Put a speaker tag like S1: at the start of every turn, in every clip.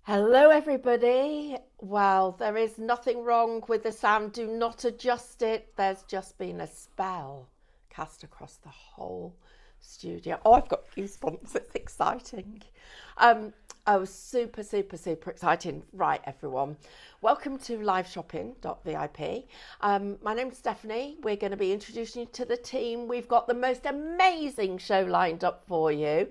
S1: Hello, everybody. Well, there is nothing wrong with the sound. Do not adjust it. There's just been a spell cast across the whole studio. Oh, I've got goosebumps. It's exciting. Oh, super, super, super exciting. Right, everyone. Welcome to liveshopping.vip. My name's Stephanie. We're going to be introducing you to the team. We've got the most amazing show lined up for you.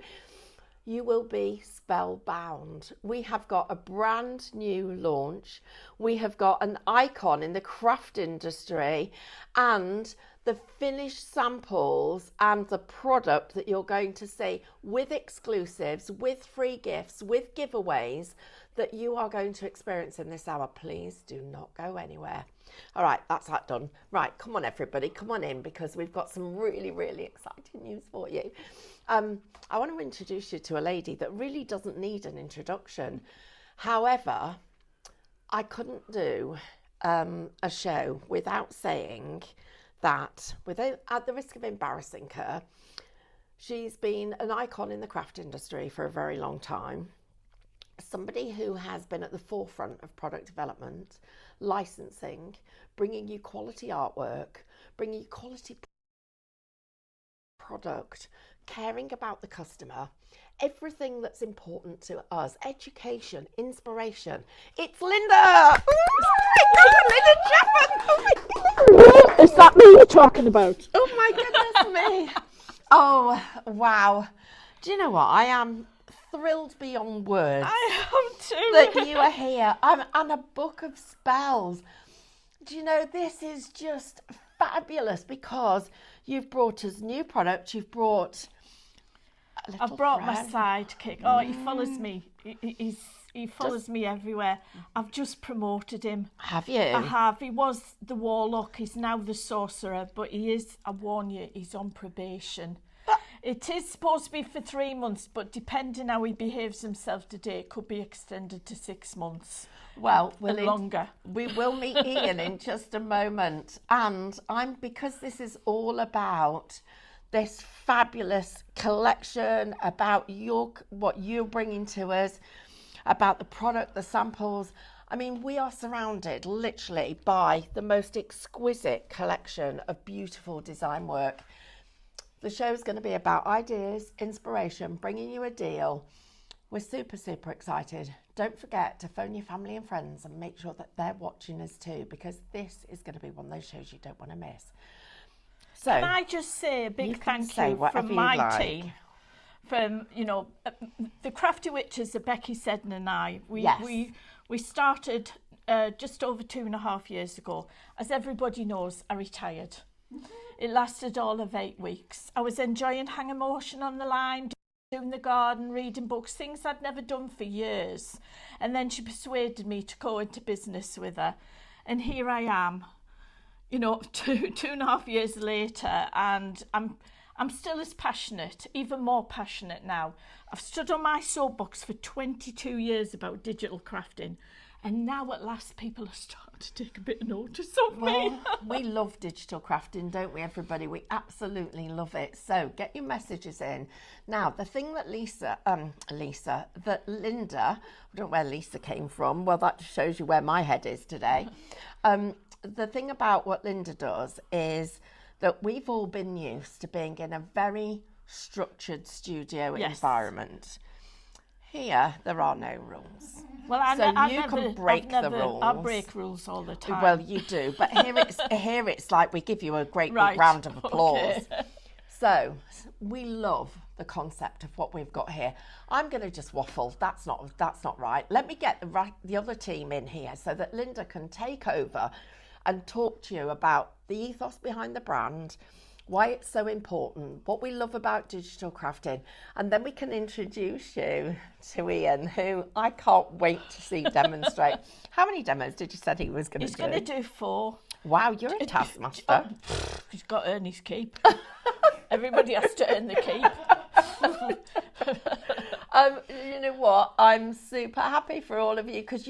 S1: You will be spellbound. We have got a brand new launch. We have got an icon in the craft industry and the finished samples and the product that you're going to see with exclusives, with free gifts, with giveaways that you are going to experience in this hour. Please do not go anywhere. All right, that's that done. Right, come on, everybody, come on in because we've got some really, really exciting news for you. I want to introduce you to a lady that really doesn't need an introduction. However, I couldn't do a show without saying that, at the risk of embarrassing her, she's been an icon in the craft industry for a very long time. Somebody who has been at the forefront of product development, licensing, bringing you quality artwork, bringing you quality product, caring about the customer, everything that's important to us, education, inspiration. It's Lynda! Lynda Chapman!
S2: Is that me you're talking about?
S1: Oh my goodness me! Oh, wow. Do you know what? I am thrilled beyond words.
S2: I am too.
S1: That you are here. And a book of spells. Do you know, this is just fabulous because you've brought us new products. You've brought a little
S2: I've brought
S1: friend.
S2: my sidekick. Oh, he follows me. He follows me everywhere. I've just promoted him.
S1: Have you?
S2: I have. He was the warlock. He's now the sorcerer. But he is, I warn you, he's on probation. It is supposed to be for 3 months, but depending how he behaves himself today, it could be extended to 6 months.
S1: Well,
S2: longer.
S1: We will meet Ian in just a moment. And because this is all about this fabulous collection, about what you're bringing to us, about the product, the samples. I mean, we are surrounded literally by the most exquisite collection of beautiful design work. The show is going to be about ideas, inspiration, bringing you a deal. We're super, super excited. Don't forget to phone your family and friends and make sure that they're watching us too, because this is going to be one of those shows you don't want to miss. So,
S2: Can I just say a big thank you from my team? From, the Crafty Witches, Becky Seddon and I. We started just over 2.5 years ago. As everybody knows, I retired. It lasted all of 8 weeks. I was enjoying hanging motion on the line, doing the garden, reading books, things I'd never done for years. And then she persuaded me to go into business with her. And here I am, 2.5 years later, and I'm still as passionate, even more passionate now. I've stood on my soapbox for 22 years about digital crafting. And now at last people are starting to take a bit of notice of me.
S1: We love digital crafting, don't we, everybody? We absolutely love it. So get your messages in. Now, the thing that Lynda, I don't know where Lisa came from. Well, that just shows you where my head is today. The thing about what Lynda does is that we've all been used to being in a very structured studio environment. Here, there are no rules.
S2: Well,
S1: you can break the rules.
S2: I break rules all the time.
S1: Well, you do, but here it's like we give you a great big round of applause. Okay. So we love the concept of what we've got here. I'm going to just waffle. That's not right. Let me get the other team in here so that Lynda can take over and talk to you about the ethos behind the brand, why it's so important, what we love about digital crafting, and then we can introduce you to Ian, who I can't wait to see demonstrate. How many demos did you say he was going to do?
S2: He's going to do 4.
S1: Wow, you're a taskmaster.
S2: He's got to earn his keep. Everybody has to earn the keep.
S1: You know what? I'm super happy for all of you because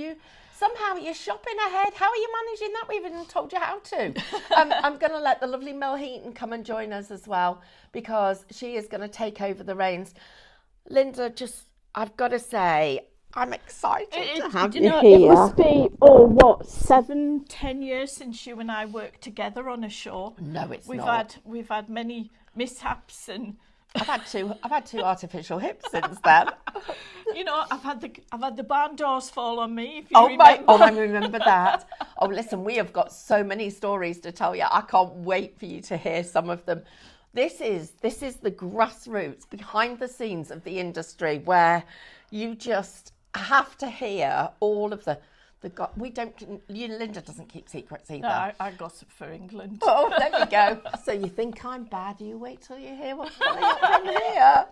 S1: somehow you're shopping ahead. How are you managing that? We haven't told you how to. I'm going to let the lovely Mel Heaton come and join us as well because she is going to take over the reins. Lynda, I've got to say, I'm excited to have
S2: you
S1: you here.
S2: It must be, 7-10 years since you and I worked together on a show.
S1: No, not.
S2: We've had many mishaps, and
S1: I've had two artificial hips since then.
S2: I've had the barn doors fall on me. If you remember.
S1: I remember that. Oh, listen, we have got so many stories to tell you. I can't wait for you to hear some of them. This is the grassroots, behind the scenes of the industry, where you just have to hear all of the Lynda doesn't keep secrets either.
S2: No, I gossip for England.
S1: Oh, there you go. So you think I'm bad? You wait till you hear what's coming up from here.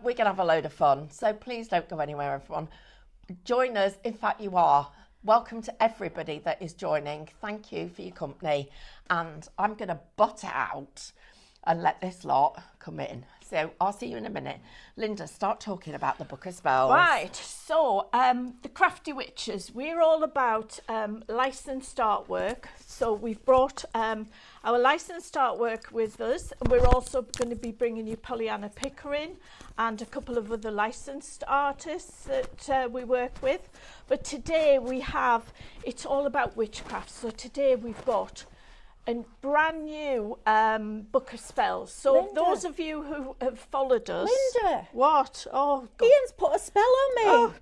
S1: We're going to have a load of fun. So please don't go anywhere, everyone. Join us. In fact, you are. Welcome to everybody that is joining. Thank you for your company. And I'm going to butt out and let this lot come in. So I'll see you in a minute. Lynda, start talking about the Book of Spells.
S2: Right, so the Crafty Witches, we're all about licensed artwork. So we've brought our licensed artwork with us. We're also going to be bringing you Pollyanna Pickering and a couple of other licensed artists that we work with. But today it's all about witchcraft. So today we've got a brand new Book of Spells. So
S3: Lynda,
S2: those of you who have followed us...
S3: Lynda!
S2: What? Oh, God.
S3: Ian's put a spell on me.
S2: Oh,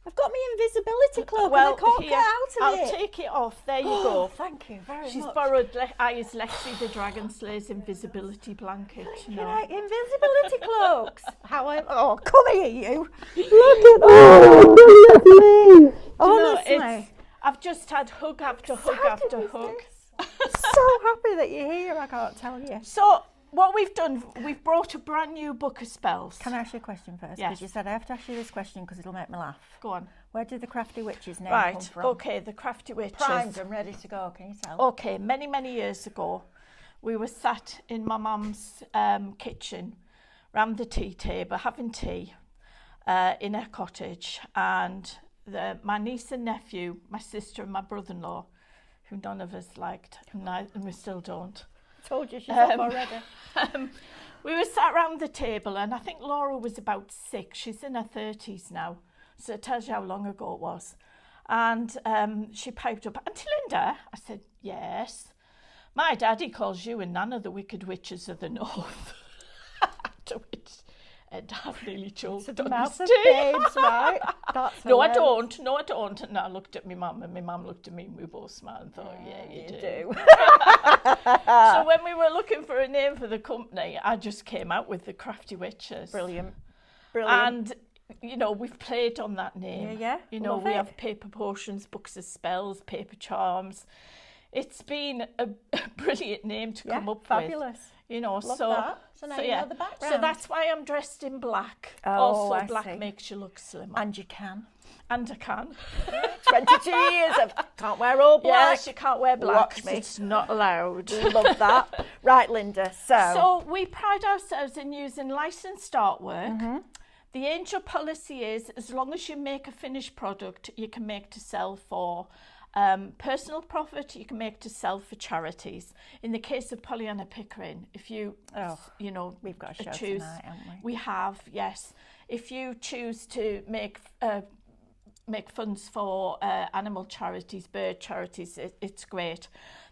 S3: I've got my invisibility cloak and I can't get out of it.
S2: I'll take it off. There you go.
S3: Thank you very much.
S2: She's borrowed Aya's Lexi the Dragon Slayer's invisibility blanket.
S3: Right, invisibility cloaks. Oh, come here, you.
S1: Look at that.
S3: Honestly.
S2: I've just had hug after hug after hug.
S3: So happy that you're here, I can't tell you.
S2: So what we've done, we've brought a brand new Book of Spells.
S3: Can I ask you a question first?
S2: Yes.
S3: Because you said I have to ask you this question because it'll make me laugh.
S2: Go on.
S3: Where did the Crafty Witches name come from?
S2: Okay, the Crafty Witches.
S3: Primed and ready to go, can you tell?
S2: Okay, many, many years ago, we were sat in my mum's kitchen, round the tea table, having tea in her cottage, and my niece and nephew, my sister and my brother-in-law, who none of us liked, and we still don't.
S3: I told you she's off already.
S2: We were sat round the table, and I think Laura was about 6. She's in her 30s now, so it tells you how long ago it was. And she piped up, "Auntie Lynda?" I said, "Yes." "My daddy calls you and Nana the Wicked Witches of the North." To which Dad nearly choked on his tea.
S3: Babes, right? That's
S2: No,
S3: hilarious.
S2: I don't. And I looked at my mum, and my mum looked at me, and we both smiled and thought, yeah, you do. So when we were looking for a name for the company, I just came out with the Crafty Witches.
S3: Brilliant.
S2: And, we've played on that name.
S3: Yeah.
S2: We have paper potions, books of spells, paper charms. It's been a brilliant name to come up
S3: fabulous.
S2: with.
S3: Love that. So now you know the background.
S2: So that's why I'm dressed in black.
S3: Oh,
S2: also,
S3: I
S2: black
S3: see.
S2: makes you look slimmer.
S3: And you can.
S2: And I can.
S3: 22 years of can't wear all black.
S2: Yes, you can't wear black.
S3: Watch me.
S2: It's not allowed.
S3: Love that. Right, Lynda.
S2: So we pride ourselves in using licensed artwork. Mm-hmm. The angel policy is, as long as you make a finished product, you can make to sell for personal profit, you can make to sell for charities. In the case of Pollyanna Pickering, if you,
S3: we've got a show
S2: choose,
S3: tonight, haven't we?
S2: We have, yes. If you choose to make funds for animal charities, bird charities, it's great.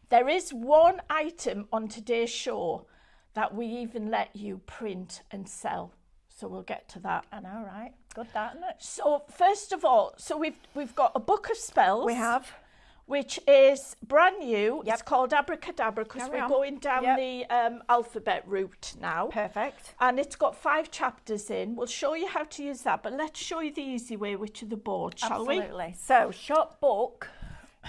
S2: There is one item on today's show that we even let you print and sell. So we'll get to that.
S3: I know, right? Good, that, isn't it?
S2: So first of all, we've got a book of spells.
S3: We have.
S2: Which is brand new.
S3: Yep.
S2: It's called Abracadabra because we're going down the alphabet route now.
S3: Perfect.
S2: And it's got 5 chapters in. We'll show you how to use that, but let's show you the easy way, which are the board, shall we?
S3: Absolutely. So shop book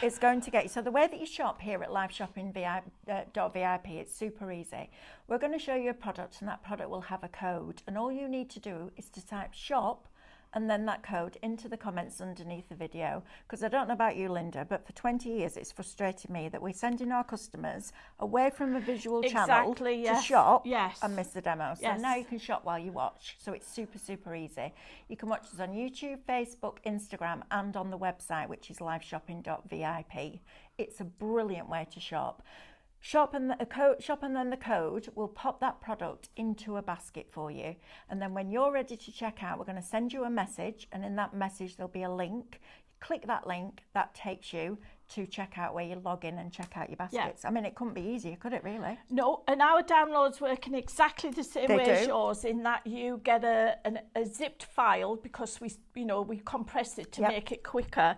S3: is going to get you. So the way that you shop here at liveshopping.vip, it's super easy. We're going to show you a product, and that product will have a code. And all you need to do is to type shop and then that code into the comments underneath the video. Because I don't know about you, Lynda, but for 20 years it's frustrated me that we're sending our customers away from a visual channel to shop and miss the demo. So now you can shop while you watch. So it's super, super easy. You can watch us on YouTube, Facebook, Instagram, and on the website, which is liveshopping.vip. It's a brilliant way to shop. Shop and then the code will pop that product into a basket for you. And then when you're ready to check out, we're going to send you a message, and in that message there'll be a link. Click that link, that takes you to check out where you log in and check out your baskets. I mean, it couldn't be easier, could it really?
S2: No, and our downloads work in exactly the same way as yours, in that you get a zipped file, because we compress it to make it quicker.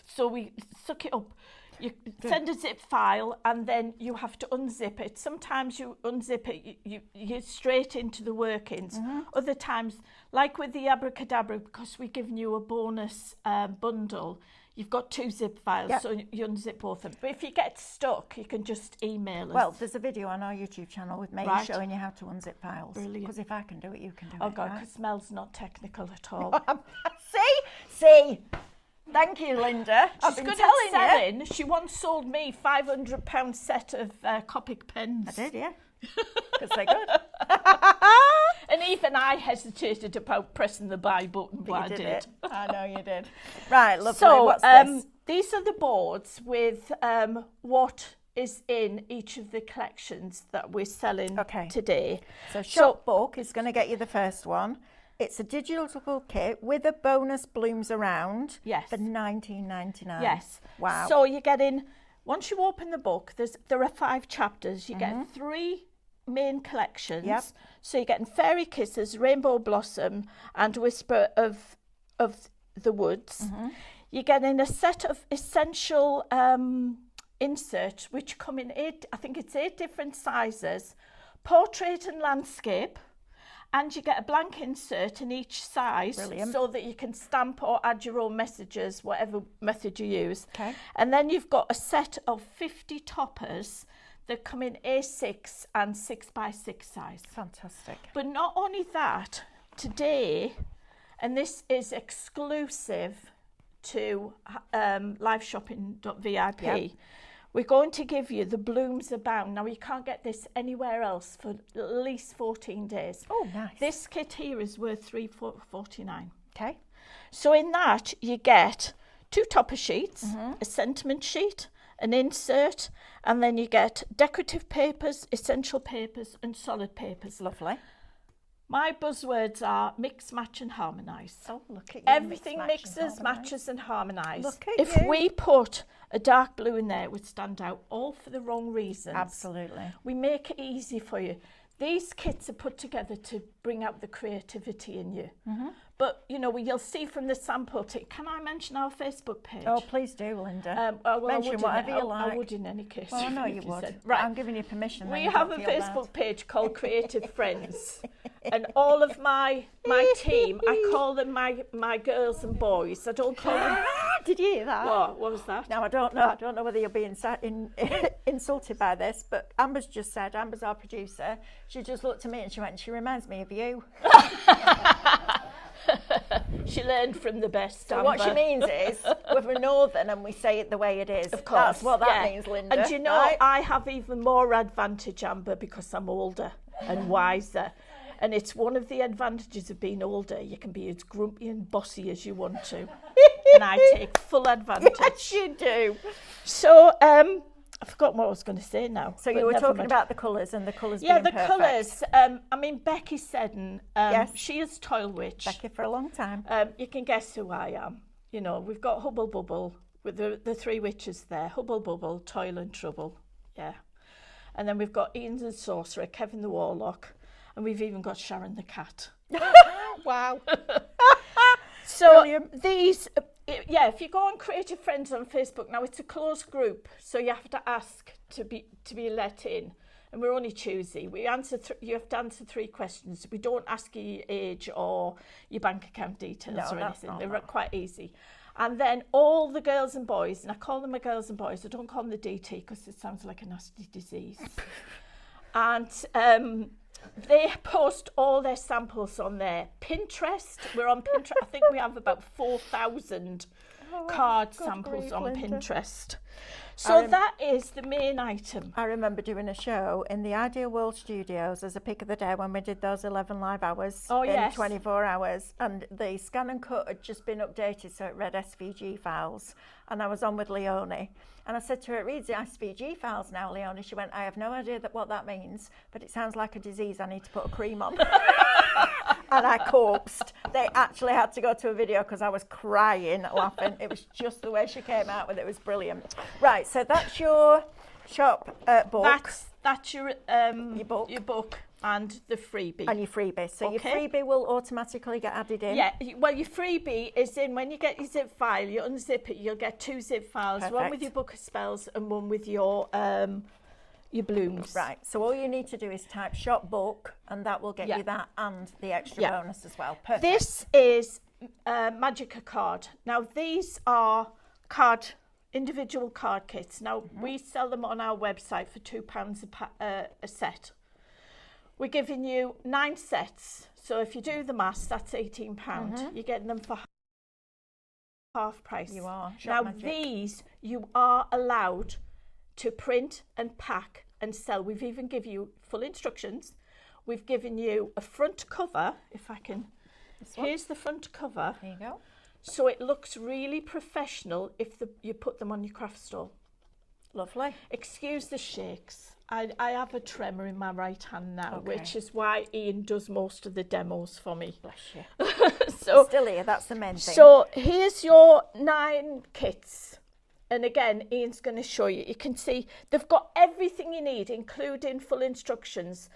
S2: So we suck it up. You send a zip file, and then you have to unzip it. Sometimes you unzip it, you're straight into the workings. Other times, like with the abracadabra, because we're giving you a bonus bundle, you've got 2 zip files, so you unzip both of them. But if you get stuck, you can just email us.
S3: Well, there's a video on our YouTube channel with me showing you how to unzip files. Brilliant. Because if I can do it, you can do it.
S2: Oh God, because Mel's not technical at all.
S3: See? Thank you, Lynda. I've been telling you.
S2: She once sold me £500 set of Copic pens.
S3: I did, yeah. Because they're good.
S2: And even I hesitated about pressing the buy button, but I did.
S3: I know you did. Right, lovely.
S2: So,
S3: what's this?
S2: These are the boards with what is in each of the collections that we're selling today.
S3: So Shop Book is going to get you the first one. It's a digital kit with a bonus blooms around for $19.99.
S2: Yes.
S3: Wow.
S2: So you're getting, once you open the book, there are 5 chapters. You get 3 main collections.
S3: Yep.
S2: So you're getting Fairy Kisses, Rainbow Blossom, and Whisper of the Woods. You're getting a set of essential inserts, which come in 8 different sizes, portrait and landscape. And you get a blank insert in each size.
S3: Brilliant.
S2: So that you can stamp or add your own messages, whatever method you use.
S3: Okay.
S2: And then you've got a set of 50 toppers that come in A6 and 6x6 size.
S3: Fantastic.
S2: But not only that, today, and this is exclusive to liveshopping.vip, we're going to give you the Blooms Abound. Now, you can't get this anywhere else for at least 14 days.
S3: Oh, nice.
S2: This kit here is worth $3.49.
S3: Okay.
S2: So in that, you get 2 topper sheets, a sentiment sheet, an insert, and then you get decorative papers, essential papers, and solid papers.
S3: Lovely.
S2: My buzzwords are mix, match, and harmonise.
S3: Oh, look at you.
S2: Everything mixes, matches, and harmonise.
S3: Look at
S2: if we put a dark blue in there, it would stand out, all for the wrong reasons.
S3: Absolutely.
S2: We make it easy for you. These kits are put together to bring out the creativity in you. But, you'll see from the sample kit. Can I mention our Facebook page?
S3: Oh, please do, Lynda.
S2: Mention
S3: whatever you like.
S2: I would in any case.
S3: Well, I know you would.
S2: Right.
S3: I'm giving you permission.
S2: We have a Facebook page called Creative Friends. And all of my team, I call them my girls and boys. I don't call them...
S3: Did you hear that?
S2: What was that?
S3: No, I don't know. I don't know whether you'll be insulted by this, but Amber's just said, Amber's our producer, she just looked at me and she went, she reminds me of you.
S2: She learned from the best,
S3: So what she means is, we're northern and we say it the way it is.
S2: Of course.
S3: That's what that means, Lynda.
S2: And you know, right? I have even more advantage, Amber, because I'm older and wiser. And it's one of the advantages of being older. You can be as grumpy and bossy as you want to. And I take full advantage.
S3: Yes, you do.
S2: So, I've forgotten what I was going to say now.
S3: So you were talking about the colours and the colours being perfect.
S2: Yeah, the colours. I mean, Becky Seddon, she is Toil Witch.
S3: Becky for a long time.
S2: You can guess who I am. We've got Hubble Bubble with the 3 witches there. Hubble Bubble, Toil and Trouble. Yeah. And then we've got Ian the Sorcerer, Kevin the Warlock, and we've even got Sharon the Cat.
S3: Wow.
S2: So
S3: brilliant.
S2: These... if you go on Creative Friends on Facebook, now it's a closed group, so you have to ask to be let in, and we're only choosy. We answer you have to answer 3 questions. We don't ask you your age or your bank account details or anything. They're quite easy. And then all the girls and boys, and I call them my girls and boys, I don't call them the DT because it sounds like a nasty disease. And they post all their samples on their Pinterest. We're on Pinterest. I think we have about 4,000 card samples on Pinterest. So that is the main item.
S3: I remember doing a show in the Ideal World Studios as a pick of the day when we did those 11 live hours in 24 hours, and the scan and cut had just been updated so it read SVG files, and I was on with Leonie, and I said to her, it reads the SVG files now, Leonie. She went, I have no idea what that means, but it sounds like a disease I need to put a cream on. And I corpsed. They actually had to go to a video because I was crying, laughing. It was just the way she came out with it. It was brilliant. Right, so that's your shop book.
S2: That's your book and the freebie.
S3: And your freebie. So your freebie will automatically get added in.
S2: Yeah, well, your freebie is in when you get your zip file, you unzip it, you'll get 2 zip files,
S3: Perfect.
S2: One with your book of spells and one with your blooms.
S3: Right, so all you need to do is type shop book and that will get you that and the extra bonus as well. Perfect.
S2: This is Magica card. Now these are individual card kits. Now we sell them on our website for £2 a set. We're giving you 9 sets. So if you do the maths, that's £18. You're getting them for half price.
S3: You are.
S2: Now these you are allowed to print and pack and sell. We've even given you full instructions. We've given you a front cover, if I can. Here's the front cover.
S3: There you go.
S2: So it looks really professional if you put them on your craft stall.
S3: Lovely.
S2: Excuse the shakes. I have a tremor in my right hand now, which is why Ian does most of the demos for me.
S3: Bless you. So still here, that's the main thing.
S2: So here's your 9 kits. And again, Ian's going to show you. You can see they've got everything you need, including full instructions.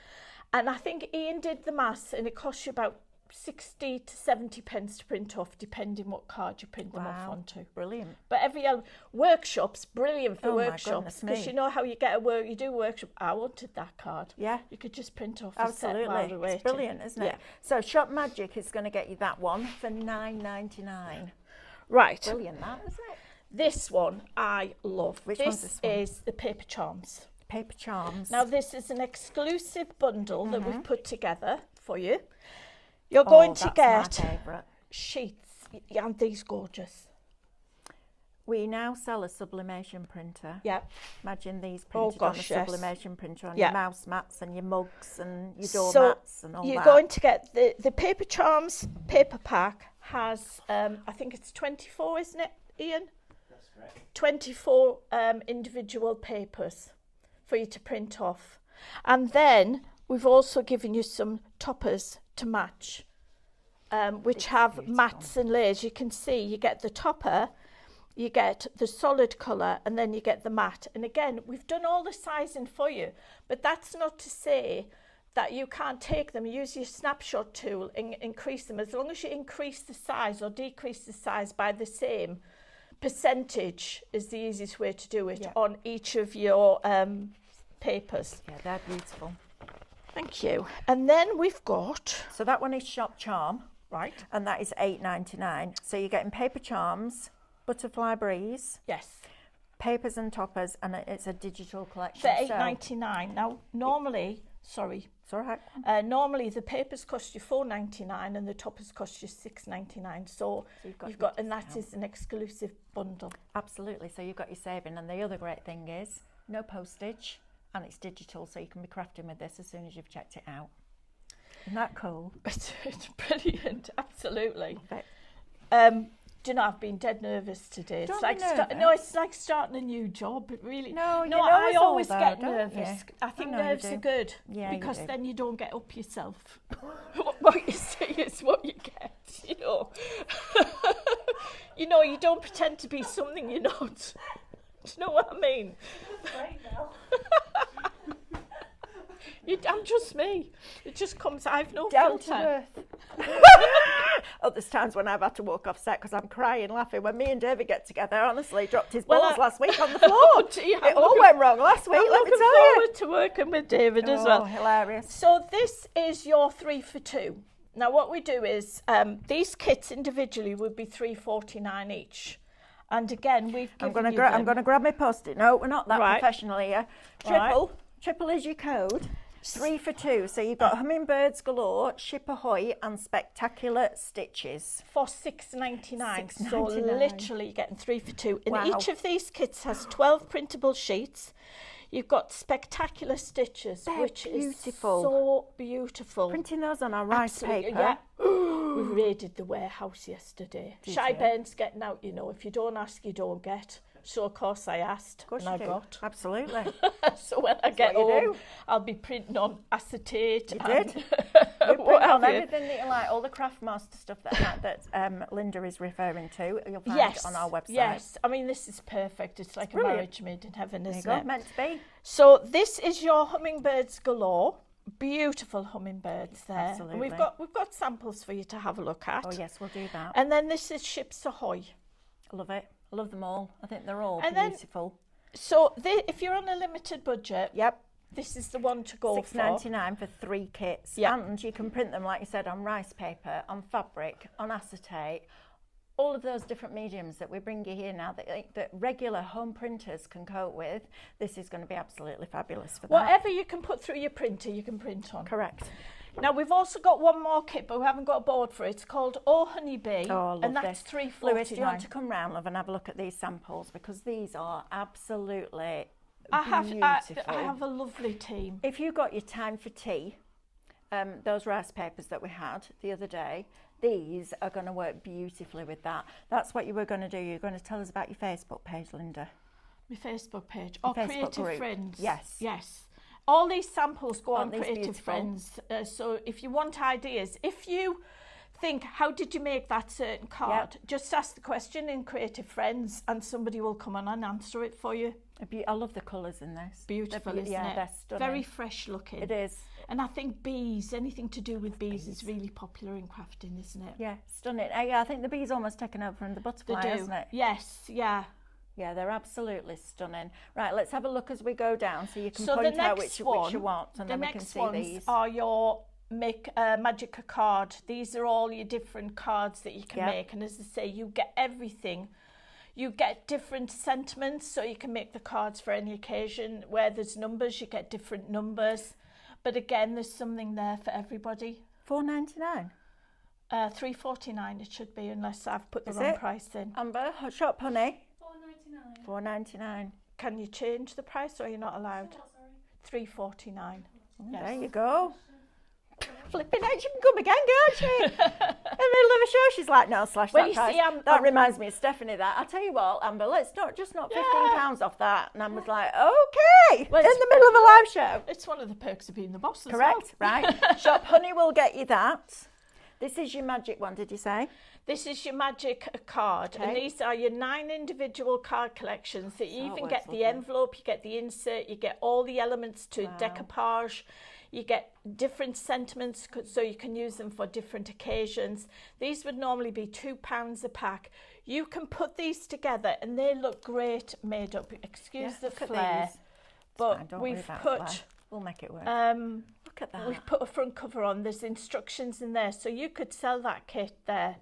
S2: And I think Ian did the maths, and it costs you about 60 to 70 pence to print off, depending what card you print them off onto.
S3: Brilliant.
S2: But every workshops, brilliant for workshops, because you know how you get you do a workshop. I wanted that card.
S3: Yeah.
S2: You could just print off
S3: Absolutely.
S2: a set while they're waiting.
S3: It's brilliant, isn't it? So Shop Magic is going to get you that one for $9.99.
S2: Right.
S3: Brilliant, that, isn't it?
S2: This one I love.
S3: Which one's this one?
S2: Is the Paper Charms.
S3: Paper Charms.
S2: Now this is an exclusive bundle that we've put together for you. You're going to get sheets, and these gorgeous.
S3: We now sell a sublimation printer.
S2: Yeah.
S3: Imagine these printed on a sublimation printer on your mouse mats and your mugs and your door mats and all that.
S2: You're going to get the Paper Charms paper pack has, I think it's 24, isn't it, Ian?
S4: That's correct. 24
S2: individual papers for you to print off. And then we've also given you some toppers to match, which have mats and layers. You can see you get the topper, you get the solid colour, and then you get the matte. And again, we've done all the sizing for you, but that's not to say that you can't take them, use your snapshot tool and increase them. As long as you increase the size or decrease the size by the same percentage is the easiest way to do it on each of your papers.
S3: Yeah, they're beautiful.
S2: Thank you. And then we've got...
S3: So that one is Shop Charm.
S2: Right.
S3: And that is $8.99. So you're getting Paper Charms, Butterfly Breeze.
S2: Yes.
S3: Papers and toppers, and it's a digital collection.
S2: For $8.99. Now, normally... Sorry.
S3: It's all right.
S2: Normally, the papers cost you $4.99 and the toppers cost you $6.99. So you've got and that is an exclusive bundle.
S3: Absolutely. So you've got your saving. And the other great thing is no postage, and it's digital, so you can be crafting with this as soon as you've checked it out. Isn't that cool?
S2: It's brilliant. Absolutely.
S3: Love it.
S2: Do you know, I've been dead nervous today.
S3: Don't
S2: It's like it's like starting a new job. It really.
S3: No,
S2: I always get nervous.
S3: You?
S2: I think nerves are good because
S3: you do.
S2: then you don't get up yourself. What you see is what you get. You know. You don't pretend to be something you're not. Do you know what I mean?
S4: Right now.
S2: I'm just me. It just comes. I've no
S3: Down
S2: filter.
S3: to earth. Oh, there's times when I've had to walk off set because I'm crying, laughing. When me and David get together, honestly, dropped his balls last week on the floor.
S2: Oh, gee,
S3: it all went wrong last week. Let me tell you.
S2: Forward to working with David as well.
S3: Hilarious.
S2: So this is your 3 for 2. Now what we do is these kits individually would be $3.49 each. And again, we've given
S3: I'm going to grab my post-it. No, we're not that professional here. Triple is your code. 3 for 2. So you've got Hummingbirds Galore, Ship Ahoy and Spectacular Stitches.
S2: For $6.99. So literally you're getting 3 for 2. And each of these kits has 12 printable sheets. You've got Spectacular Stitches, which is so beautiful.
S3: Printing those on our rice paper.
S2: Yeah. We raided the warehouse yesterday. Shy Ben's getting out, you know. If you don't ask, you don't get. So, of course, I asked and I got.
S3: Absolutely.
S2: So when I get home, I'll be printing on acetate.
S3: You did? You print on everything that you like, all the Craftmaster stuff that Lynda is referring to. You'll find it on our website.
S2: Yes, I mean, this is perfect. It's like a marriage made in heaven, isn't it?
S3: Meant to be.
S2: So this is your Hummingbirds Galore. Beautiful hummingbirds there.
S3: Absolutely.
S2: And we've got samples for you to have a look at.
S3: Oh, yes, we'll do that.
S2: And then this is Ships Ahoy.
S3: I love it. I love them all. I think they're all beautiful.
S2: So if you're on a limited budget, this is the one to go for.
S3: $6.99 for 3 kits.
S2: Yep.
S3: And you can print them, like you said, on rice paper, on fabric, on acetate, all of those different mediums that we bring you here now that regular home printers can cope with. This is going to be absolutely fabulous for that.
S2: Whatever you can put through your printer, you can print on.
S3: Correct.
S2: Now, we've also got one more kit, but we haven't got a board for it. It's called Oh Honeybee, and that's $3.49.
S3: Lewis, do you want to come round, love, and have a look at these samples? Because these are absolutely beautiful.
S2: I have a lovely team.
S3: If you got your time for tea, those rice papers that we had the other day, these are going to work beautifully with that. That's what you were going to do. You're going to tell us about your Facebook page, Lynda.
S2: My Facebook page. Or Creative Friends.
S3: Yes.
S2: Yes. All these samples go on Creative Friends. So if you want ideas, if you think, how did you make that certain card? Just ask the question in Creative Friends and somebody will come on and answer it for you.
S3: I love the colours in this.
S2: Beautiful, isn't it?
S3: They're stunning.
S2: Very fresh looking.
S3: It is.
S2: And I think bees, anything to do with bees is really popular in crafting, isn't it?
S3: Yeah, stunning. I think the bee's almost taken over from the butterfly, hasn't it?
S2: Yes, yeah.
S3: Yeah, they're absolutely stunning. Right, let's have a look as we go down so you can point out which you want, and then we can see these.
S2: The next ones are your Magic a Card. These are all your different cards that you can make, and as I say, you get everything. You get different sentiments, so you can make the cards for any occasion. Where there's numbers, you get different numbers. But again, there's something there for everybody.
S3: $4.99?
S2: $3.49 it should be, unless I've put the wrong price in.
S3: Amber, Shop Honey?
S4: $4.99.
S3: $4.99.
S2: Can you change the price, or are you not allowed? $3.49.
S3: Yes. There you go. Flipping out, she can come again, can't she? In the middle of a show, she's like, no, slash that price. That reminds me of Stephanie, that. I'll tell you what, Amber, let's not just knock £15 off that. And Amber's like, okay, well, in the middle of a live show.
S2: It's one of the perks of being the boss as
S3: Correct,
S2: well.
S3: right. Shop Honey will get you that. This is your magic one, did you say?
S2: This is your Magic card, and these are your 9 individual card collections. So you even get the envelope, you get the insert, you get all the elements to decoupage. You get different sentiments, so you can use them for different occasions. These would normally be £2 a pack. You can put these together and they look great made up. Excuse the flare, but we've put...
S3: We'll make it work. Look at that.
S2: We've put a front cover on. There's instructions in there, so you could sell that kit there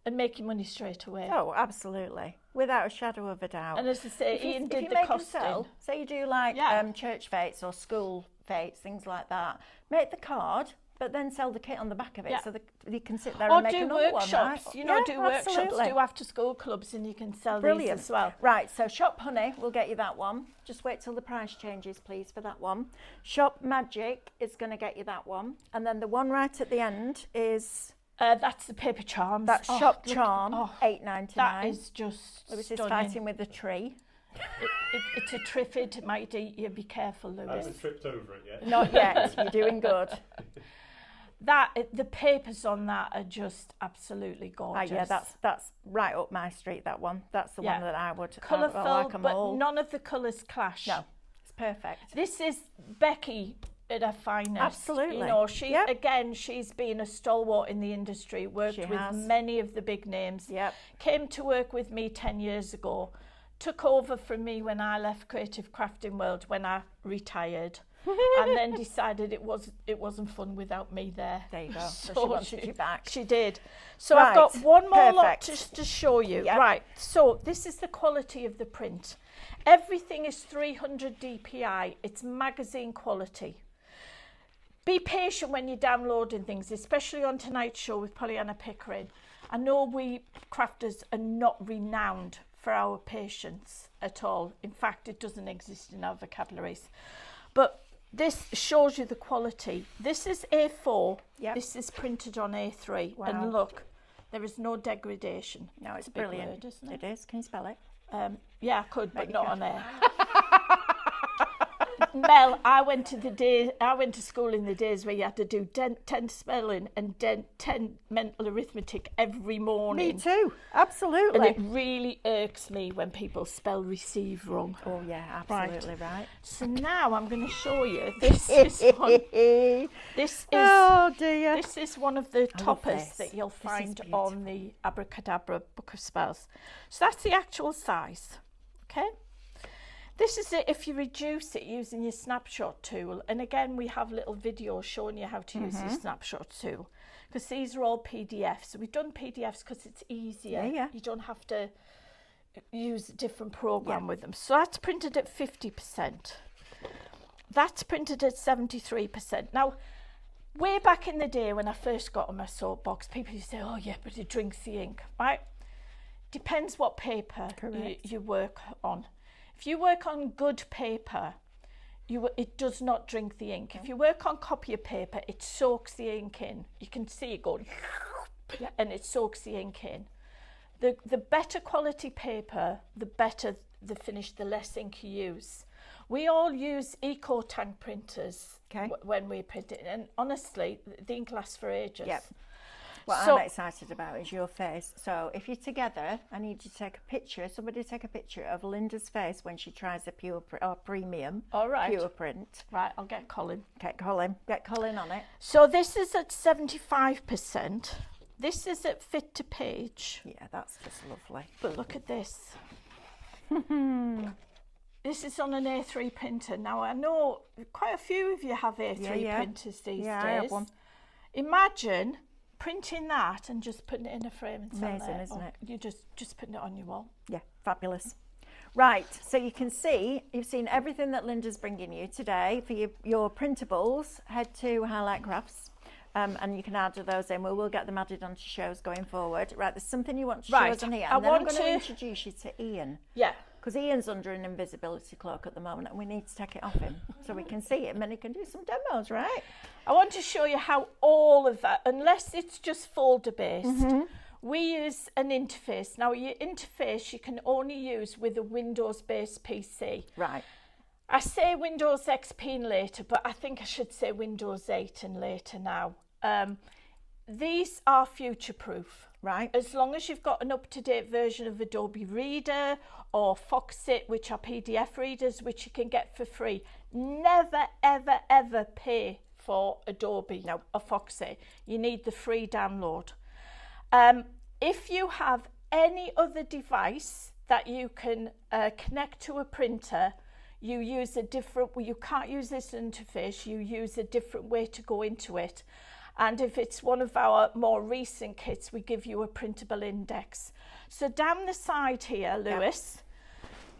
S2: and make your money straight away.
S3: Oh, absolutely. Without a shadow of a doubt.
S2: And as I say, Ian did the costing.
S3: Say you do like church fetes or school fetes, things like that. Make the card, but then sell the kit on the back of it so that you can sit there and make another one. Or do workshops.
S2: You know, do workshops, do after school clubs, and you can sell these as well.
S3: Right, so Shop Honey will get you that one. Just wait till the price changes, please, for that one. Shop Magic is going to get you that one. And then the one right at the end is...
S2: that's the paper charms.
S3: That's Shop Charm, $8.99.
S2: That is just
S3: Lewis
S2: stunning.
S3: is fighting with the tree.
S2: It's a triffid, it might eat you. Be careful, Lewis.
S5: I haven't tripped over it yet.
S3: Not yet. You're doing good.
S2: The papers on that are just absolutely gorgeous.
S3: Yeah, that's right up my street, that one. That's the one that I would
S2: colourful,
S3: like them
S2: but
S3: all.
S2: none of the colours clash.
S3: No, it's perfect.
S2: This is Becky at her finest.
S3: Absolutely.
S2: You know, again, she's been a stalwart in the industry, worked with many of the big names.
S3: Yep.
S2: Came to work with me 10 years ago. Took over from me when I left Creative Crafting World, when I retired. And then decided it wasn't fun without me there.
S3: There you go. So she wanted you back.
S2: She did. So I've got one more lot to show you. Yep. Right. So this is the quality of the print. Everything is 300 DPI. It's magazine quality. be patient when you're downloading things, especially on tonight's show with Pollyanna Pickering. I know we crafters are not renowned for our patience at all. In fact, it doesn't exist in our vocabularies. But this shows you the quality. This is A4. Yep. This is printed on A3. Wow. And look, there is no degradation.
S3: No, it's brilliant. Word, isn't it? It is. Can you spell it?
S2: Yeah, I could, but not on air. Mel, I went to school in the days where you had to do 10 spelling and 10 mental arithmetic every morning.
S3: Me too, absolutely.
S2: And it really irks me when people spell receive wrong.
S3: Oh yeah, absolutely right.
S2: So now I'm going to show you. This is one.
S3: Oh dear.
S2: This is one of the toppers that you'll find on the Abracadabra Book of Spells. So that's the actual size. Okay. This is it if you reduce it using your snapshot tool. And again, we have little videos showing you how to use your snapshot tool. Because these are all PDFs. So we've done PDFs because it's easier. Yeah. You don't have to use a different program with them. So that's printed at 50%. That's printed at 73%. Now, way back in the day when I first got on my soapbox, people used to say, oh yeah, but it drinks the ink, right? Depends what paper you work on. If you work on good paper, it does not drink the ink. If you work on copier paper, it soaks the ink in. You can see it going, and it soaks the ink in. The better quality paper, the better the finish, the less ink you use. We all use Eco Tank printers when we print it, and honestly, the ink lasts for ages. Yep.
S3: What I'm excited about is your face. So if you're together, I need you to take a picture. Somebody take a picture of Lynda's face when she tries a pure or premium pure print.
S2: Right, I'll get Colin.
S3: Get Colin on it.
S2: So this is at 75%. This is at fit to page.
S3: Yeah, that's just lovely.
S2: But look at this. This is on an A3 printer. Now, I know quite a few of you have A3 printers these days.
S3: I have one.
S2: Imagine printing that and just putting it in a frame and selling
S3: Amazing,
S2: it.
S3: Isn't it?
S2: You just putting it on your wall.
S3: Yeah, fabulous. Right, so you can see, you've seen everything that Lynda's bringing you today. For your printables, head to Highlight Crafts and you can add those in. We'll get them added onto shows going forward. Right, there's something you want to show us on here. And then I'm going to introduce you to Ian.
S2: Yeah.
S3: Because Ian's under an invisibility cloak at the moment and we need to take it off him so we can see him and he can do some demos, right?
S2: I want to show you how all of that, unless it's just folder based, we use an interface. Now your interface you can only use with a Windows based PC.
S3: Right.
S2: I say Windows XP and later, but I think I should say Windows 8 and later now. These are future proof.
S3: Right.
S2: As long as you've got an up-to-date version of Adobe Reader or Foxit, which are PDF readers, which you can get for free. Never, ever, ever pay for Adobe or Foxit. You need the free download. If you have any other device that you can connect to a printer, you use a different, you can't use this interface, you use a different way to go into it. And if it's one of our more recent kits, we give you a printable index. So down the side here, Lewis,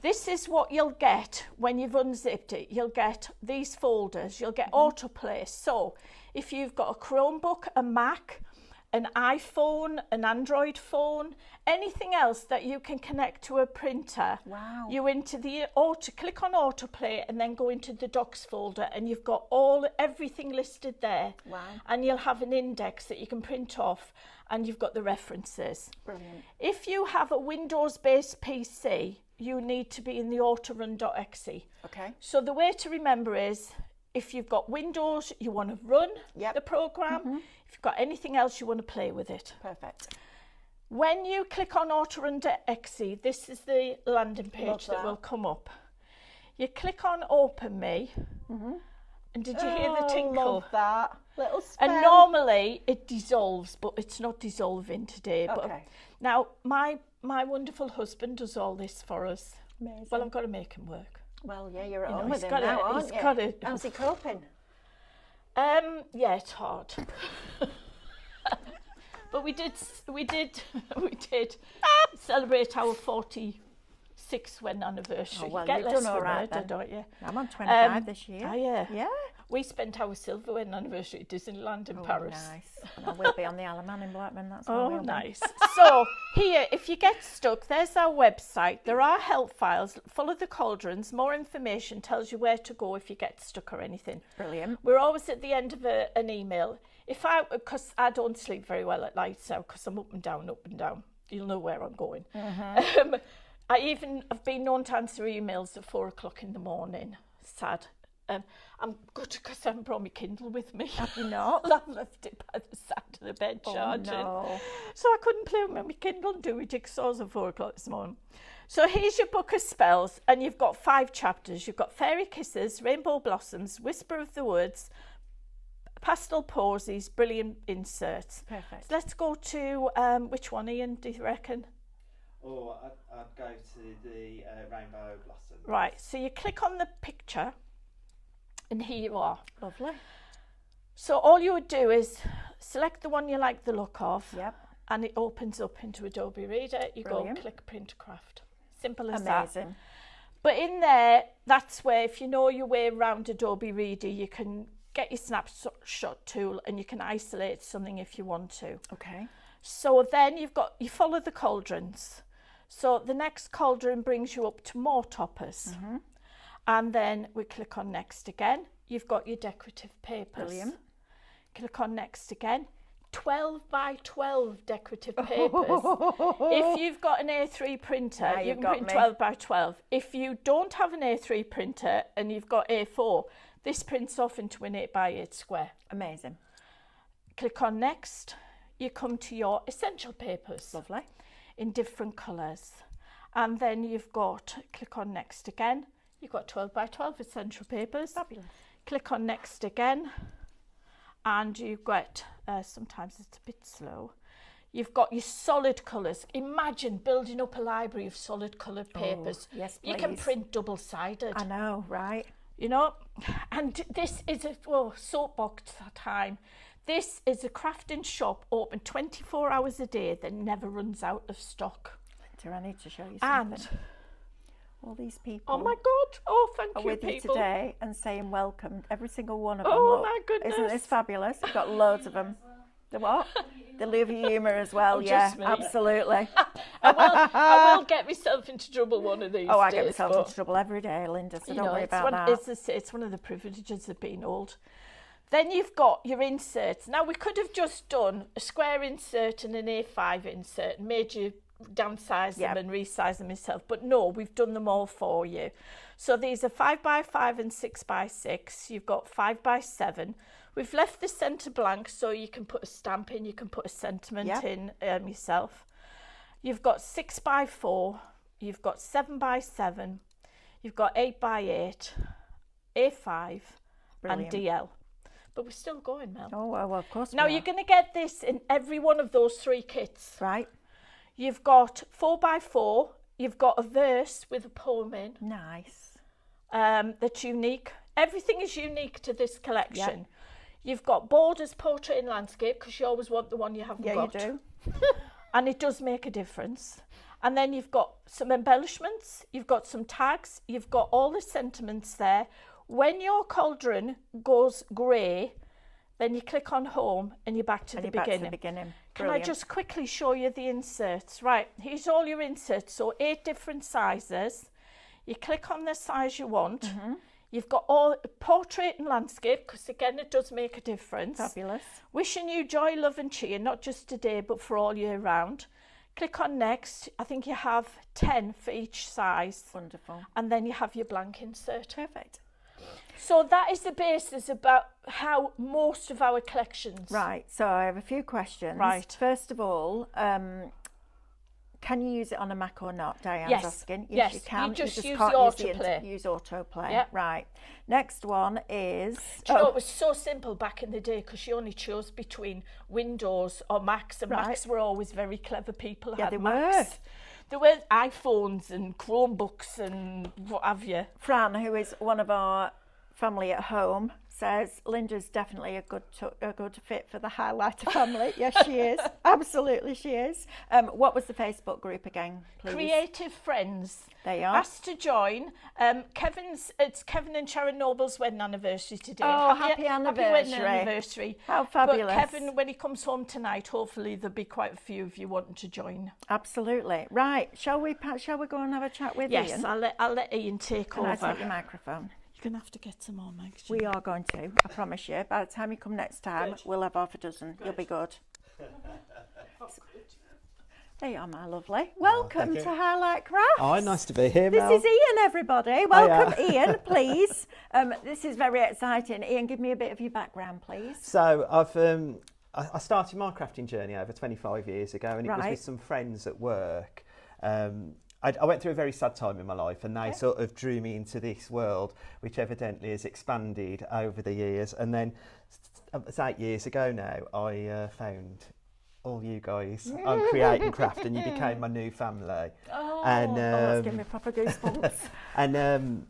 S2: this is what you'll get when you've unzipped it. You'll get these folders, you'll get autoplay. So if you've got a Chromebook, a Mac, an iPhone, an Android phone, anything else that you can connect to a printer, you into the click on autoplay and then go into the docs folder and you've got everything listed there. And you'll have an index that you can print off and you've got the references.
S3: Brilliant.
S2: If you have a Windows based PC, you need to be in the autorun.exe.
S3: Okay.
S2: So the way to remember is, if you've got Windows, you want to run the program. If you've got anything else, you want to play with it.
S3: Perfect.
S2: When you click on autorun.exe, this is the landing page that will come up. You click on Open Me. And did you hear the tinkle?
S3: Love that. Little spell.
S2: And normally it dissolves, but it's not dissolving today.
S3: Okay.
S2: But now, my wonderful husband does all this for us.
S3: Amazing.
S2: Well, I've got to make him work.
S3: Well, yeah, you're at home with him now, aren't you? How's he coping?
S2: Yeah, it's hard. But we did celebrate our 40 6th wedding anniversary.
S3: Oh, well,
S2: you get
S3: you've
S2: less
S3: done all
S2: for
S3: right
S2: murder,
S3: then.
S2: don't you?
S3: I'm on 25 this year.
S2: Oh, yeah.
S3: Yeah.
S2: We spent our silver wedding anniversary at Disneyland in Paris.
S3: Nice. And we'll be on the Alaman in Blackburn. That's where we'll be.
S2: Nice. So here, if you get stuck, there's our website. There are help files. Follow the cauldrons. More information tells you where to go if you get stuck or anything.
S3: Brilliant.
S2: We're always at the end of an email. Because I don't sleep very well at night, so because I'm up and down. You'll know where I'm going. I've been known to answer emails at 4 o'clock in the morning. Sad. I'm good because I haven't brought my Kindle with me.
S3: Have you not?
S2: I've left it by the side of the bed charging.
S3: No.
S2: So I couldn't play with my Kindle and do my jigsaws at 4 o'clock this morning. So here's your book of spells, and you've got 5 chapters. You've got Fairy Kisses, Rainbow Blossoms, Whisper of the Woods, Pastel Posies, brilliant inserts.
S3: Perfect.
S2: So let's go to, which one, Ian, do you reckon?
S5: Oh, I'd go to the Rainbow Blossom.
S2: Right, so you click on the picture, and here you are.
S3: Lovely.
S2: So all you would do is select the one you like the look of.
S3: Yep.
S2: And it opens up into Adobe Reader. You
S3: Brilliant.
S2: go click Print to Craft. Simple as that.
S3: Amazing.
S2: But in there, that's where, if you know your way around Adobe Reader, you can get your snapshot tool and you can isolate something if you want to.
S3: Okay.
S2: So then you follow the cauldrons. So the next cauldron brings you up to more toppers. And then we click on next again. You've got your decorative papers.
S3: Brilliant.
S2: Click on next again. 12 by 12 decorative papers. If you've got an A3 printer, you can print 12 by 12. If you don't have an A3 printer and you've got A4, this prints off into an 8 by 8 square.
S3: Amazing.
S2: Click on next. You come to your essential papers.
S3: Lovely.
S2: In different colours. And then you've got, click on next again. You've got 12 by 12 essential papers.
S3: Fabulous.
S2: Click on next again. And you've got, sometimes it's a bit slow, you've got your solid colours. Imagine building up a library of solid coloured papers.
S3: Yes, please.
S2: You can print double-sided.
S3: I know, right?
S2: You know, and this is soapbox time. This is a crafting shop open 24 hours a day that never runs out of stock.
S3: Lynda, I need to show you something.
S2: And
S3: all these people.
S2: Oh my God! Oh, thank
S3: are
S2: you,
S3: with
S2: people.
S3: you today and saying welcome. Every single one of them.
S2: Oh
S3: look.
S2: my goodness!
S3: Isn't this fabulous? We've got loads of them. The what? The live humour as well.
S2: Oh,
S3: yeah,
S2: just me.
S3: absolutely.
S2: I will get myself into trouble one of these days.
S3: I get myself into trouble every day, Lynda. So don't worry about that.
S2: It's one of the privileges of being old. Then you've got your inserts. Now we could have just done a square insert and an A5 insert and made you downsize them and resize them yourself, but no, we've done them all for you. So these are 5 by 5 and 6 by 6. You've got 5 by 7. We've left the centre blank so you can put a stamp in, you can put a sentiment in yourself. You've got 6 by 4, you've got 7 by 7, you've got 8 by 8, A5 and DL. But we're still going, Mel.
S3: Oh, well, of course.
S2: Now you're going to get this in every one of those 3 kits.
S3: Right.
S2: You've got 4 by 4. You've got a verse with a poem in.
S3: Nice.
S2: That's unique. Everything is unique to this collection.
S3: Yep.
S2: You've got borders, portrait and landscape, because you always want the one you haven't got.
S3: Yeah, you do.
S2: And it does make a difference. And then you've got some embellishments. You've got some tags. You've got all the sentiments there. When your cauldron goes grey, then you click on home and you're back to the beginning. Can I just quickly show you the inserts? Right, here's all your inserts. So 8 different sizes. You click on the size you want. You've got all portrait and landscape, because again, it does make a difference.
S3: Fabulous.
S2: Wishing you joy, love and cheer, not just today, but for all year round. Click on next. I think you have 10 for each size.
S3: Wonderful.
S2: And then you have your blank insert.
S3: Perfect.
S2: So that is the basis about how most of our collections.
S3: Right, so I have a few questions.
S2: Right.
S3: First of all, can you use it on a Mac or not? Diane's asking.
S2: Yes,
S3: you can.
S2: You just use
S3: can't
S2: the autoplay.
S3: Use autoplay.
S2: Yep.
S3: Right. Next one is.
S2: Do you know, it was so simple back in the day because you only chose between Windows or Macs, and Macs were always very clever people.
S3: Yeah,
S2: had
S3: they
S2: Macs. There were iPhones and Chromebooks and what have you.
S3: Fran, who is one of our family at home says Lynda's definitely a good fit for the highlighter family. Yes, she is. Absolutely, she is. What was the Facebook group again, please?
S2: Creative Friends.
S3: There you are.
S2: Asked to join. It's Kevin and Sharon Noble's wedding anniversary today.
S3: Oh, happy anniversary.
S2: Happy wedding anniversary.
S3: How fabulous.
S2: But Kevin, when he comes home tonight, hopefully there'll be quite a few of you wanting to join.
S3: Absolutely. Right. Shall we go and have a chat with Ian?
S2: Yes, I'll let Ian take over.
S3: Can I take your microphone?
S2: You're going to have to get some more, Meg.
S3: We are going to, I promise you. By the time you come next time, we'll have half a dozen. You'll be good. There you are, my lovely. Welcome to Highlight Crafts.
S6: Oh, nice to be here, Mel.
S3: This is Ian, everybody. Welcome, Ian, please. This is very exciting. Ian, give me a bit of your background, please.
S6: So I started my crafting journey over 25 years ago, and it was with some friends at work. I went through a very sad time in my life, and they sort of drew me into this world, which evidently has expanded over the years. And then, it's 8 years ago now, I found all you guys on Create and Craft, and you became my new family.
S3: That's giving me proper goosebumps.
S6: And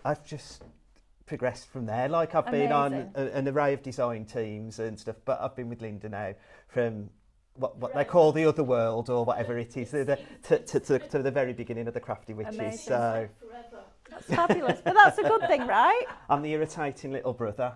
S6: I've just progressed from there. Like I've been on an array of design teams and stuff, but I've been with Lynda now from what they call the other world, or whatever it is, to the very beginning of the Crafty Witches.
S3: Amazing.
S6: So
S3: that's fabulous, but that's a good thing, right?
S6: I'm the irritating little brother.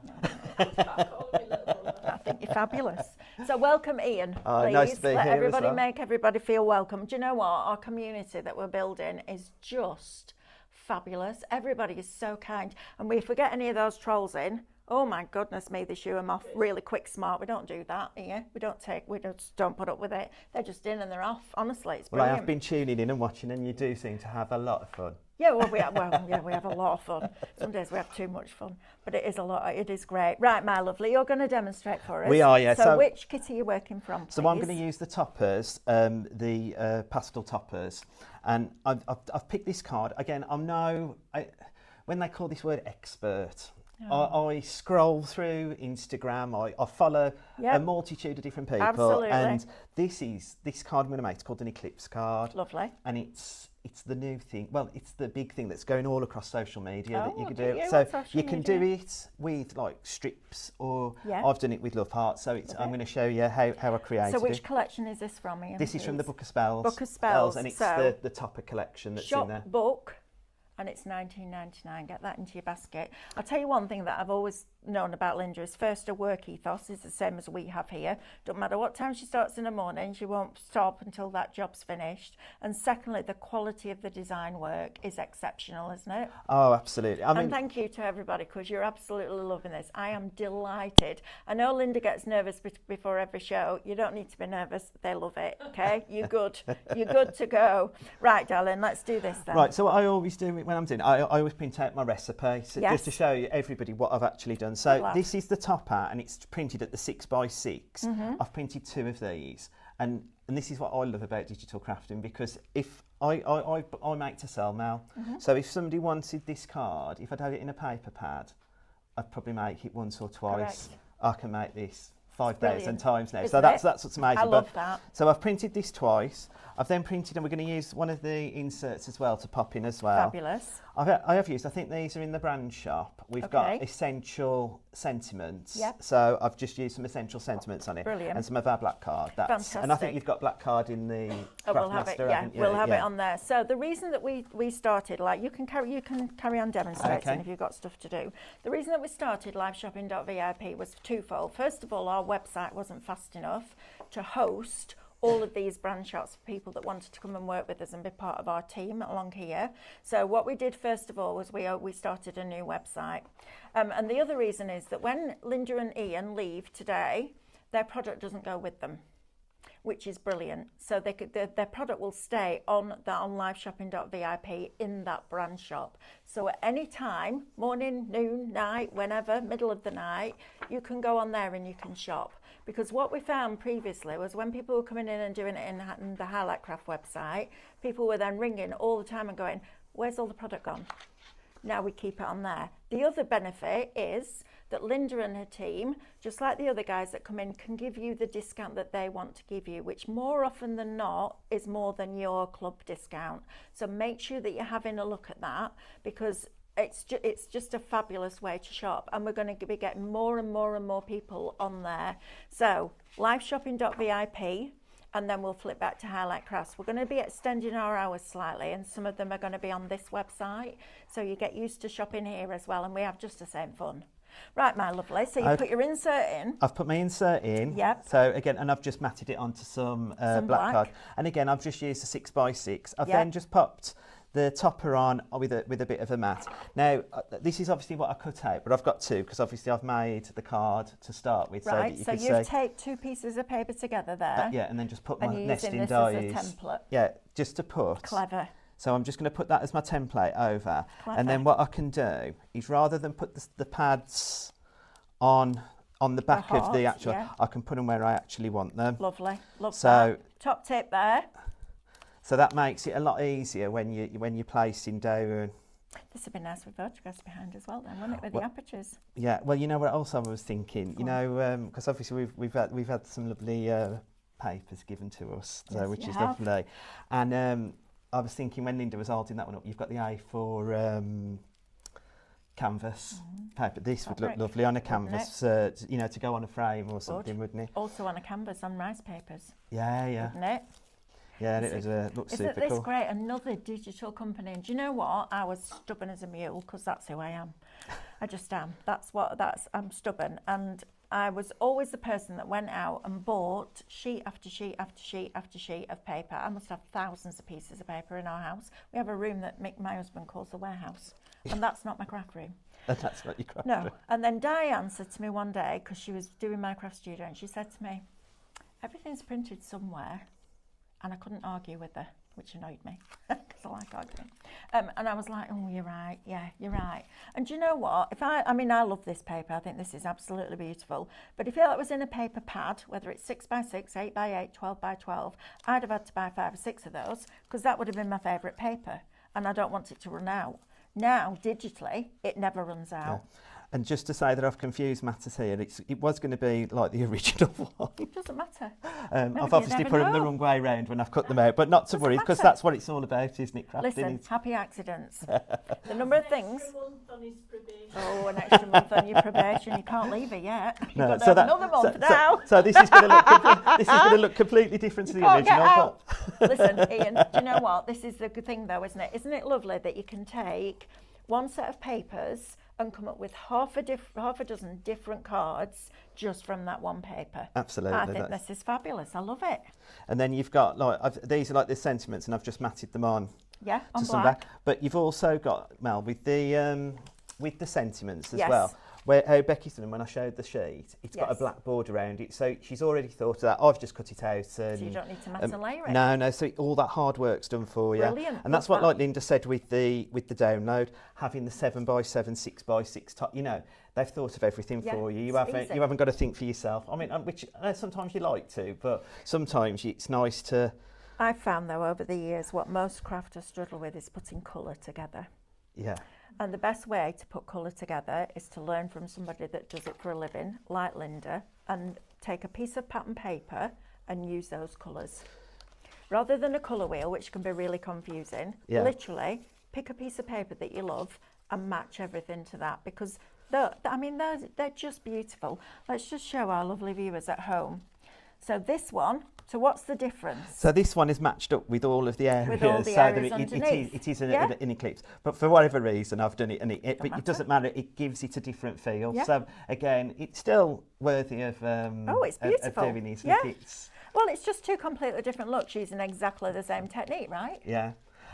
S3: I think you're fabulous. So welcome, Ian. Please
S6: nice to be
S3: let
S6: here
S3: everybody
S6: as well.
S3: Make everybody feel welcome. Do you know what? Our community that we're building is just fabulous. Everybody is so kind, and if we get any of those trolls in, oh my goodness me, they shoo them off really quick, smart. We don't do that here. We just don't put up with it. They're just in and they're off. Honestly, it's brilliant.
S6: Well, I have been tuning in and watching, and you do seem to have a lot of fun.
S3: Yeah, we have a lot of fun. Some days we have too much fun, but it is a lot. It is great. Right, my lovely, you're going to demonstrate for us.
S6: We are, yeah.
S3: So which kit are you working from, please?
S6: So I'm going to use the toppers, the pastel toppers, and I've picked this card again. When they call this word expert. I scroll through Instagram. I follow a multitude of different people.
S3: Absolutely.
S6: And this card I'm going to make. It's called an eclipse card.
S3: Lovely.
S6: And it's the new thing. Well, it's the big thing that's going all across social media that you can do.
S3: You?
S6: So you can do it with like strips, or
S3: Yeah.
S6: I've done it with love hearts. So I'm going to show you how I created it.
S3: So which collection is this from, Ian?
S6: This is from the Book of Spells.
S3: Book of Spells.
S6: And it's
S3: So
S6: the topper collection that's
S3: shop
S6: in there.
S3: book. And it's $19.99. Get that into your basket. I'll tell you one thing that I've always known about Lynda is, first, her work ethos is the same as we have here. Don't matter what time she starts in the morning, she won't stop until that job's finished. And secondly, the quality of the design work is exceptional, isn't it?
S6: Oh, absolutely.
S3: And thank you to everybody, because you're absolutely loving this. I am delighted. I know Lynda gets nervous before every show. You don't need to be nervous. They love it, okay? You're good. You're good to go. Right, darling, let's do this then.
S6: Right, so what I always do when I'm doing, I always print out my recipe, just to show you everybody what I've actually done. So this is the topper, and it's printed at the 6x6. I've printed 2 of these, and this is what I love about digital crafting, because if I make to sell, Mel. So if somebody wanted this card, if I'd had it in a paper pad, I'd probably make it once or twice.
S3: Correct.
S6: I can make this 5,000 times now.
S3: Isn't
S6: So that's what's amazing.
S3: I love that.
S6: So I've printed this twice. I've then printed, and we're going to use one of the inserts as well to pop in as well.
S3: Fabulous.
S6: I have used, I think these are in the brand shop. We've got essential sentiments.
S3: Yep.
S6: So I've just used some essential sentiments on it.
S3: Brilliant.
S6: And some of our black card.
S3: Fantastic.
S6: And I think you've got black card in the
S3: We'll have it,
S6: haven't you?
S3: we'll have it on there. So the reason that we started, like, you can carry on demonstrating if you've got stuff to do. The reason that we started liveshopping.vip was twofold. First of all, our website wasn't fast enough to host all of these brand shots for people that wanted to come and work with us and be part of our team along here. So what we did first of all was we started a new website. And the other reason is that when Lynda and Ian leave today, their product doesn't go with them, which is brilliant. So their product will stay on liveshopping.vip in that brand shop. So at any time, morning, noon, night, whenever, middle of the night, you can go on there and you can shop. Because what we found previously was when people were coming in and doing it in the Highlight Craft website, people were then ringing all the time and going, where's all the product gone? Now we keep it on there. The other benefit is that Lynda and her team, just like the other guys that come in, can give you the discount that they want to give you, which more often than not is more than your club discount. So make sure that you're having a look at that, because it's just a fabulous way to shop, and we're going to be getting more and more and more people on there. So liveshopping.vip, and then we'll flip back to Highlight Crafts. We're going to be extending our hours slightly, and some of them are going to be on this website, so you get used to shopping here as well, and we have just the same fun. Right, my lovely, so you put your insert in.
S6: I've put my insert in.
S3: Yep.
S6: So again, and I've just matted it onto some black card. And again, I've just used a 6x6. I've then just popped the topper on with a bit of a mat. Now, this is obviously what I cut out, but I've got two, because obviously I've made the card to start with.
S3: Right, so you've taped two pieces of paper together there.
S6: Yeah, and then just put my nesting
S3: this
S6: dies.
S3: as a template.
S6: Yeah, just to put.
S3: Clever.
S6: So I'm just going to put that as my template over.
S3: Clever.
S6: And then what I can do is, rather than put the pads on the back of the actual, I can put them where I actually want them.
S3: Lovely, love that. Top tip there.
S6: So that makes it a lot easier when you're placing down.
S3: This would be nice with photographs behind as well, then, wouldn't it, with the apertures?
S6: Yeah. Well, you know what? Also, I was thinking, because obviously we've had some lovely papers given to us, which is lovely, and I was thinking when Lynda was holding that one up, you've got the A4 canvas paper. This would look lovely on a canvas, to go on a frame or something, wouldn't it?
S3: Also on a canvas on rice papers.
S6: Yeah.
S3: Wouldn't it?
S6: Yeah, it looks super cool.
S3: Isn't this great? Another digital company. And do you know what? I was stubborn as a mule, because that's who I am. I just am. I'm stubborn. And I was always the person that went out and bought sheet after sheet after sheet after sheet of paper. I must have thousands of pieces of paper in our house. We have a room that my husband calls the warehouse. And that's not my craft room.
S6: And that's not your craft
S3: room.
S6: No.
S3: And then Diane said to me one day, because she was doing my craft studio, and she said to me, everything's printed somewhere. And I couldn't argue with her, which annoyed me, because I like arguing. And I was like, oh, you're right. Yeah, you're right. And do you know what? I love this paper. I think this is absolutely beautiful. But if it was in a paper pad, whether it's 6x6, 8x8, 12x12, I'd have had to buy 5 or 6 of those, because that would have been my favourite paper. And I don't want it to run out. Now, digitally, it never runs out.
S6: Yeah. And just to say that I've confused matters here, it was going to be like the original one.
S3: It doesn't matter.
S6: I've obviously put them the wrong way round when I've cut them out, but not to worry, because that's what it's all about, isn't it, crafting?
S3: Listen, happy accidents. The number of things. An extra month on your probation. You can't leave it yet. You've got to have another month now.
S6: So this is going to look completely different to the original.
S3: Listen, Ian, do you know what? This is the good thing, though, isn't it? Isn't it lovely that you can take one set of papers and come up with half a dozen different cards just from that one paper?
S6: Absolutely.
S3: I think this is fabulous. I love it.
S6: And then you've got these are like the sentiments, and I've just matted them on.
S3: Yeah, on
S6: black. Back. But you've also got, Mel, with the sentiments as well. How Becky's done them, when I showed the sheet, it's got a black border around it, so she's already thought of that. I've just cut it out.
S3: So you don't need to mat and layer it?
S6: No, so all that hard work's done for you.
S3: Brilliant.
S6: And that's what, like Lynda said with the download, having the 7x7, 6x6 top, they've thought of everything for you. You haven't got to think for yourself. I mean, which sometimes you like to, but sometimes it's nice to...
S3: I've found, though, over the years, what most crafters struggle with is putting colour together.
S6: Yeah.
S3: And the best way to put colour together is to learn from somebody that does it for a living, like Lynda, and take a piece of pattern paper and use those colours. Rather than a colour wheel, which can be really confusing, literally pick a piece of paper that you love and match everything to that, because they're just beautiful. Let's just show our lovely viewers at home. So this one, so what's the difference?
S6: So this one is matched up with all of the areas,
S3: with all the areas underneath.
S6: It is an eclipse. But for whatever reason, I've done it, but it doesn't matter. It gives it a different feel. Yeah. So again, it's still worthy of
S3: it's beautiful.
S6: Of doing, isn't it?
S3: Well, it's just two completely different looks using exactly the same technique, right?
S6: Yeah.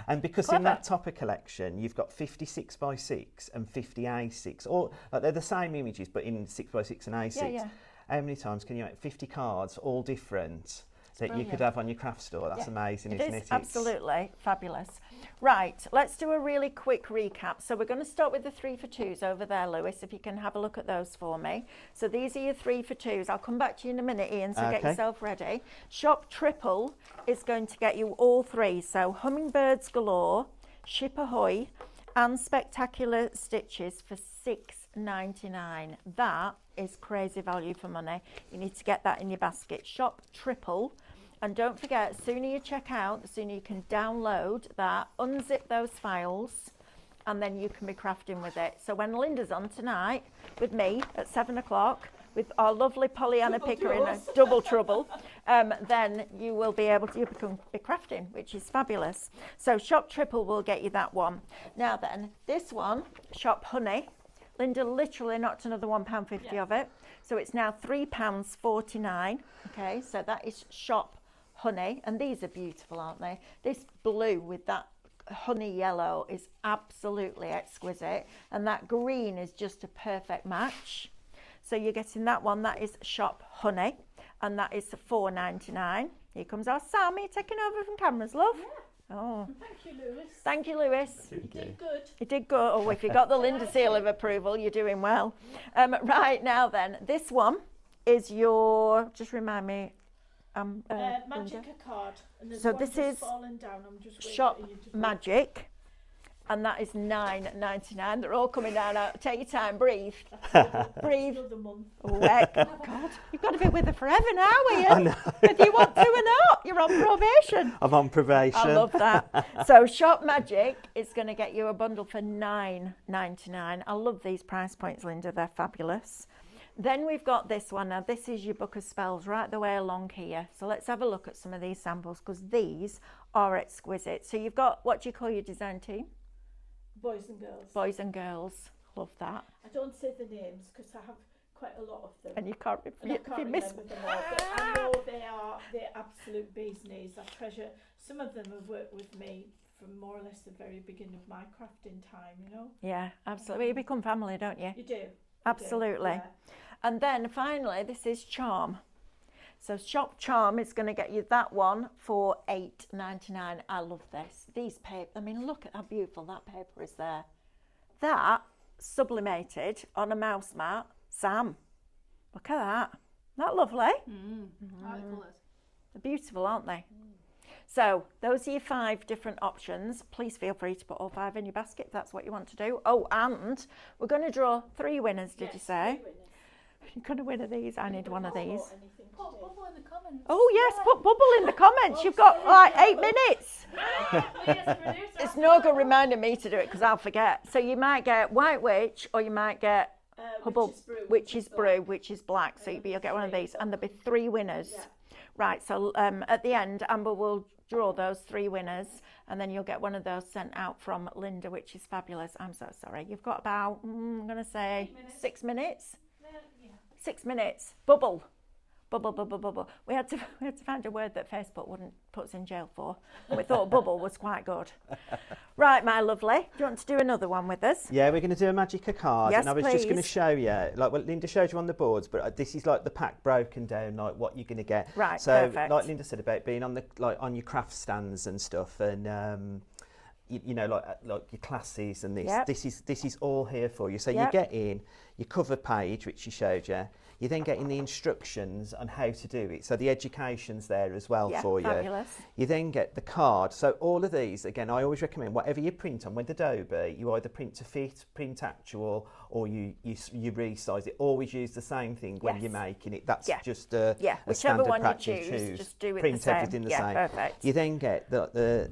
S6: And because in that topper collection, you've got 56x6 and 50A6, or they're the same images, but in 6x6 and A6. Yeah. How many times can you make 50 cards, all different, that you could have on your craft store? That's amazing, isn't it?
S3: It is absolutely fabulous. Right, let's do a really quick recap. So we're going to start with the 3 for 2s over there, Lewis, if you can have a look at those for me. So these are your 3 for 2s. I'll come back to you in a minute, Ian, so get yourself ready. Shop Triple is going to get you all 3. So Hummingbirds Galore, Ship Ahoy, and Spectacular Stitches for $6.99. That is crazy value for money. You need to get that in your basket. Shop Triple. And don't forget, the sooner you check out, the sooner you can download that, unzip those files, and then you can be crafting with it. So when Lynda's on tonight with me at 7 o'clock with our lovely Pollyanna picker in a double trouble, then you will be able to be crafting, which is fabulous. So Shop Triple will get you that one. Now then, this one, Shop Honey, Lynda literally knocked another £1.50 of it. So it's now £3.49. Okay, so that is Shop Honey. And these are beautiful, aren't they? This blue with that honey yellow is absolutely exquisite. And that green is just a perfect match. So you're getting that one. That is Shop Honey. And that is £4.99. Here comes our Sam. Are you taking over from cameras, love?
S2: Yeah.
S3: Oh.
S2: Thank you, Lewis.
S3: Thank you, Lewis.
S2: You did good.
S3: You did good. Oh, if you got the Lynda seal of approval, you're doing well. Right, now then, this one is your, just remind me,
S2: Magic card. And
S3: so this is
S2: fallen down. I'm just
S3: Shop Magic, and that is £9.99. They're all coming down. Take your time, breathe. Breathe.
S2: Another month.
S3: Oh, God, you've got to be with her forever now, Ian. Whether you want to or not, you're on probation.
S6: I'm on probation.
S3: I love that. So Shop Magic is going to get you a bundle for £9.99. I love these price points, Lynda. They're fabulous. Then we've got this one. Now, this is your book of spells right the way along here. So let's have a look at some of these samples, because these are exquisite. So you've got, what do you call your design team?
S2: Boys and girls.
S3: Boys and girls. Love that.
S2: I don't say the names because I have quite a lot of them.
S3: And you can't,
S2: remember them all. But I know they're absolute bee's knees. I treasure. Some of them have worked with me from more or less the very beginning of my crafting time, you know?
S3: Yeah, absolutely. You become family, don't you?
S2: You do.
S3: Absolutely.
S2: Yeah.
S3: And then finally, this is Charm. So Shop Charm is going to get you that one for £8.99. I love this. These paper, I mean, look at how beautiful that paper is there. That sublimated on a mouse mat. Sam, look at that. Isn't that lovely? They're beautiful, aren't they? So those are your 5 different options. Please feel free to put all 5 in your basket if that's what you want to do. Oh, and we're going to draw 3 winners, did you say?
S2: 3 winners.
S3: You're going to win these. I need one of these.
S2: Put Bubble in the comments.
S3: Oh, yes, put Bubble in the comments. You've got like 8 minutes. It's no good reminding me to do it because I'll forget. So you might get White Witch or you might get Witch's Brew, which is black. So you'll get one of these and there'll be 3 winners. Yeah. Right, so at the end, Amber will draw those 3 winners and then you'll get one of those sent out from Lynda, which is fabulous. I'm so sorry. You've got about, I'm going to say 6 minutes. 6 minutes. Bubble. We had to find a word that Facebook wouldn't put us in jail for. And we thought bubble was quite good. Right, my lovely. Do you want to do another one with us?
S6: Yeah, we're going to do a magic card.
S3: Yes,
S6: and I was just going to show you, like what Lynda showed you on the boards, but this is like the pack broken down, like what you're going to get.
S3: Right,
S6: so,
S3: perfect.
S6: Like Lynda said about being on the on your craft stands and stuff, and you know, like your classes and this.
S3: Yep.
S6: This is all here for you. So you get in your cover page, which she showed you. You then get in the instructions on how to do it. So the education's there as well for you.
S3: Fabulous.
S6: You then get the card. So all of these, again, I always recommend whatever you print on with Adobe, you either print to fit, print actual, or you resize it. Always use the same thing when you're making it. That's just a standard
S3: one
S6: practice.
S3: you choose, just do it
S6: print
S3: the same.
S6: Everything the same.
S3: Perfect.
S6: You then get the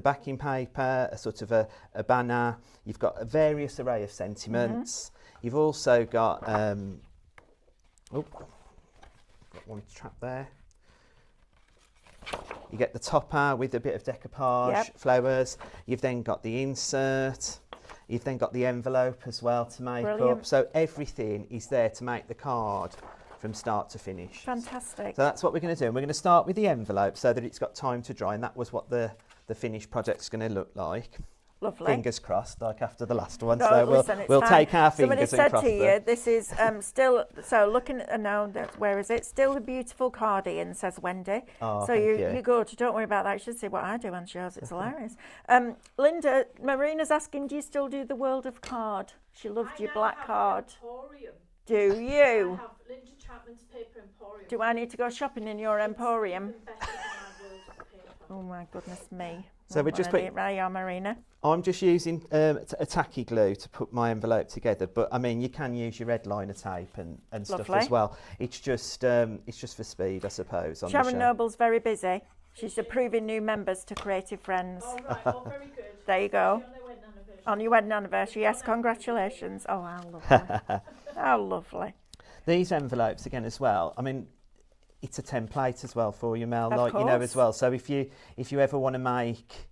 S6: backing paper, a sort of a banner. You've got a various array of sentiments. You've also got got one trap there. You get the topper with a bit of decoupage, flowers. You've then got the insert. You've then got the envelope as well to make up. So everything is there to make the card from start to finish.
S3: Fantastic.
S6: So that's what we're going to do. And we're going to start with the envelope so that it's got time to dry. And that was what the finished project's going to look like.
S3: Lovely.
S6: Fingers crossed, like after the last one.
S3: No,
S6: So
S3: listen,
S6: we'll take our fingers
S3: and cross them. Somebody said to you, this is still, so looking at, now, where is it? Still a beautiful card, Ian, says Wendy.
S6: Oh,
S3: so you're good. Don't worry about that. You should see what I do on shows. It's hilarious. Lynda, Marina's asking, do you still do the World of Card? She loved your black card.
S2: Emporium.
S3: Do you?
S2: I have Lynda Chapman's paper emporium.
S3: Do I need to go shopping in your emporium?
S2: Even better than my World of Paper.
S3: Oh my goodness me.
S6: So we're just putting.
S3: Right, Marina.
S6: I'm just using a tacky glue to put my envelope together, but I mean you can use your red liner tape and stuff as well. It's just for speed, I suppose. On
S3: Sharon Noble's very busy. She's approving new members to Creative Friends.
S2: Oh right, oh very good.
S3: There you go. On your wedding anniversary, yes, congratulations. Oh, how lovely. How lovely.
S6: These envelopes again as well, I mean, it's a template as well for you, Mel, like, you know, as well. So if you ever want to make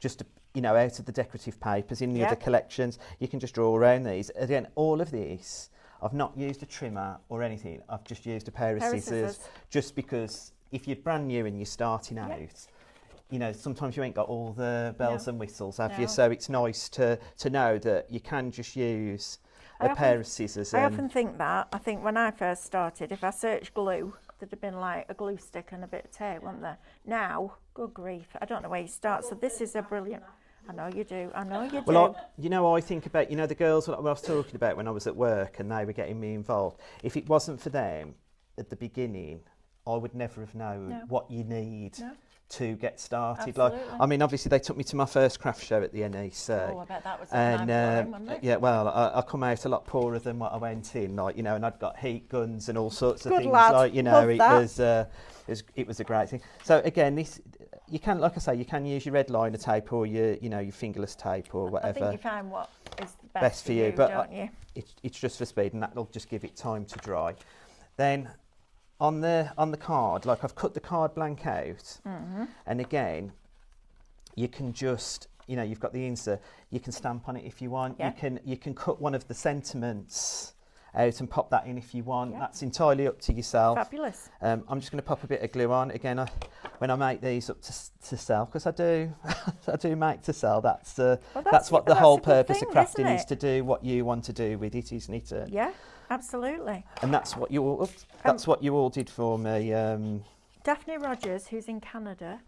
S6: just, you know, out of the decorative papers in the other collections, you can just draw around these. Again, all of this, I've not used a trimmer or anything. I've just used a pair of scissors, just because if you're brand new and you're starting out, you know, sometimes you ain't got all the bells and whistles, have you? So it's nice to know that you can just use a pair of scissors.
S3: I often think that. I think when I first started, if I searched glue, there'd have been like a glue stick and a bit of tape, wouldn't there? Now, good grief, I don't know where you start. So this is a brilliant... I know you do. I know you do.
S6: Well, you know, I think about, you know, the girls that I was talking about when I was at work and they were getting me involved. If it wasn't for them at the beginning, I would never have known what you need to get started.
S3: Absolutely.
S6: Like, I mean, obviously they took me to my first craft show at the NEC.
S3: Oh, I bet that was wasn't it?
S6: Yeah, well, I come out a lot poorer than what I went in, like, you know, and I'd got heat guns and all sorts of things.
S3: Lad.
S6: Like, you know,
S3: Love
S6: it was a great thing. So again, this, you can, like I say, you can use your red liner tape or your, you know, your fingerless tape or whatever.
S3: I think you find what is the best for you,
S6: but
S3: don't you?
S6: It's just for speed, and that'll just give it time to dry. Then on the card, like I've cut the card blank out, and again, you can just, you know, you've got the insert. You can stamp on it if you want.
S3: Yeah.
S6: You can cut one of the sentiments out and pop that in if you want. That's entirely up to yourself.
S3: Fabulous.
S6: I'm just going to pop a bit of glue on again. When I make these up to sell, because I do make to sell. That's what the whole purpose of crafting is, to do what you want to do with it, isn't it?
S3: Yeah, absolutely.
S6: And that's what you all did for me.
S3: Daphne Rogers, who's in Canada,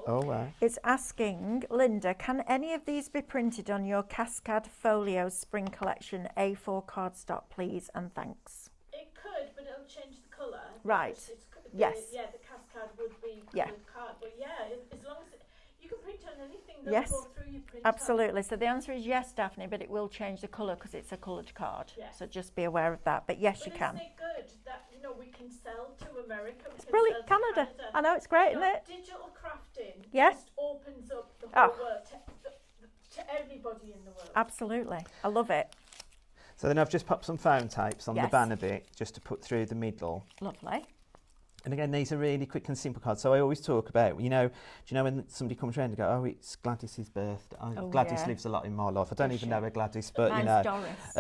S6: Oh, wow.
S3: is asking, Lynda, can any of these be printed on your Cascade Folios Spring Collection A4 cardstock, please, and thanks?
S2: It could, but it'll change the colour.
S3: Right.
S2: Yeah, the Cascade would be coloured card, but as long as you can print on anything that will go through your printer.
S3: Absolutely. So the answer is yes, Daphne, but it will change the colour because it's a coloured card. Yeah. So just be aware of that. But yes, you can.
S2: Isn't it good that, you know, we can sell to America?
S3: It's brilliant. Canada. I know, it's great, isn't it?
S2: Digital crafting
S3: just
S2: opens up the whole world to everybody in the world.
S3: Absolutely. I love it.
S6: So then I've just popped some foam tapes on the banner bit just to put through the middle.
S3: Lovely.
S6: And again, these are really quick and simple cards. So I always talk about, you know, do you know when somebody comes around and go, oh, it's Gladys's birthday. Gladys lives a lot in my life. I don't even know her Gladys, but
S3: mine's
S6: you know.
S3: Doris.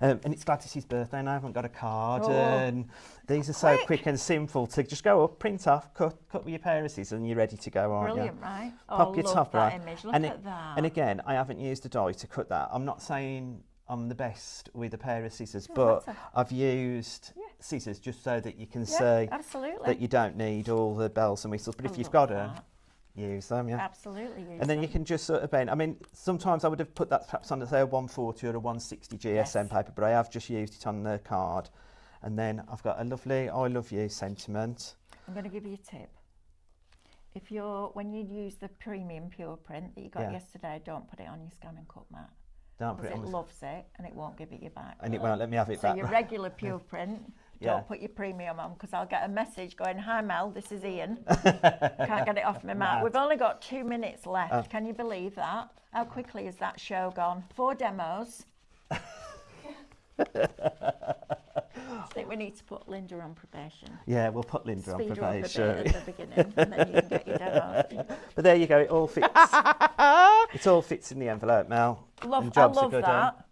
S6: And it's Gladys's birthday and I haven't got a card. And these are so quick and simple to just go up, print off, cut with your pair of scissors and you're ready to go, aren't
S3: Brilliant,
S6: you?
S3: right?
S6: Pop your top right.
S3: Image. Look at that.
S6: And again, I haven't used a die to cut that. I'm not saying I'm the best with a pair of scissors, but I've used scissors just so that you can see that you don't need all the bells and whistles. But if you've got them, use them,
S3: Absolutely use
S6: and then you can just sort of bend. I mean, sometimes I would have put that perhaps on, say, a 140 or a 160 GSM paper, but I have just used it on the card. And then I've got a lovely I love you sentiment.
S3: I'm going to give you a tip. When you use the premium pure print that you got yesterday, don't put it on your scan and cut mat. Because it loves it and it won't give it you back.
S6: And it won't let me have it back.
S3: So your regular pure print, don't put your premium on, because I'll get a message going, hi Mel, this is Ian. Can't get it off my mat. We've only got 2 minutes left. Can you believe that? How quickly has that show gone? 4 demos. I think we need to put Lynda on probation.
S6: Yeah, we'll put Lynda on probation.
S3: Speed her up a bit at the beginning, and then you can get your demos.
S6: But there you go, it all fits. It all fits in the envelope, Mel.
S3: I love that.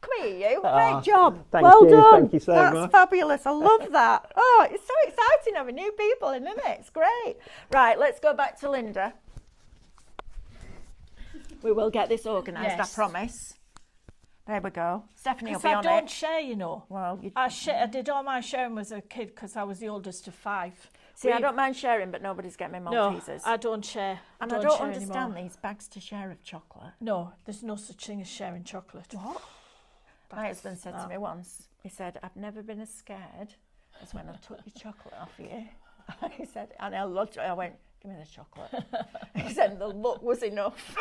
S3: Come here, you. Great job.
S6: Thank
S3: well
S6: you.
S3: done.
S6: Thank you so much.
S3: That's fabulous. I love that. Oh, it's so exciting having new people in, isn't it? It's great. Right, let's go back to Lynda. We will get this organised, I promise. There we go. Stephanie will be on it.
S2: I don't share, you know.
S3: Well,
S2: I did all my sharing as a kid because I was the oldest of 5.
S3: See, I don't mind sharing, but nobody's getting me Maltesers.
S2: No, I don't share.
S3: I don't understand these bags to share of chocolate.
S2: No, there's no such thing as sharing chocolate.
S3: What? My husband said to me once, he said, I've never been as scared as when I took your chocolate off you. He said, and I went, give me the chocolate. He said, the look was enough.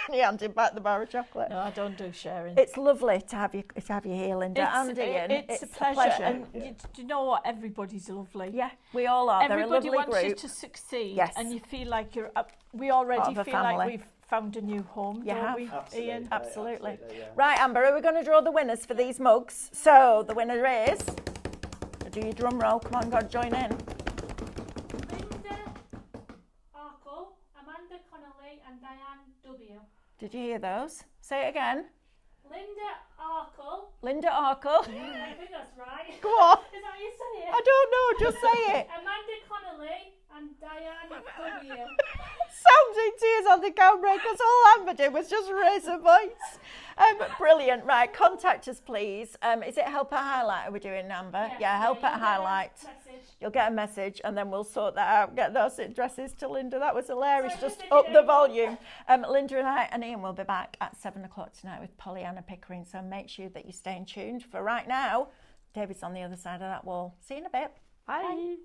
S3: And he handed back the bar of chocolate.
S2: No, I don't do sharing.
S3: It's lovely to have you here, Lynda, and Ian.
S2: It's a pleasure. And you know what? Everybody's lovely.
S3: Yeah, we all are.
S2: Everybody
S3: They're a lovely
S2: wants
S3: group.
S2: you to succeed.
S3: Yes.
S2: And you feel like you're up. We already feel like we've found a new home, don't we,
S5: Absolutely,
S2: Ian?
S3: Absolutely.
S5: Yeah.
S3: Right, Amber, are we going to draw the winners for these mugs? So the winner is... Do your drum roll. Come on, God, join in.
S4: Lynda Arkle, Amanda Connolly and Diane W.
S3: Did you hear those? Say it again.
S4: Lynda Arkle.
S3: Lynda Arkle.
S4: I think that's right.
S3: Go on.
S4: Is that how you say it?
S3: I don't know, just say it.
S4: Amanda Connolly and Diane W.
S3: Sounds in tears on the camera because all Amber did was just raise her voice. Brilliant. Right, contact us, please. Is it help at highlight? Are we doing, Amber? Yeah, help at highlight. You'll get a message and then we'll sort that out. Get those addresses to Lynda. That was hilarious. Just up the volume. Lynda and Ian will be back at 7 o'clock tonight with Pollyanna Pickering. So make sure that you stay tuned. For right now, David's on the other side of that wall. See you in a bit.
S1: Bye.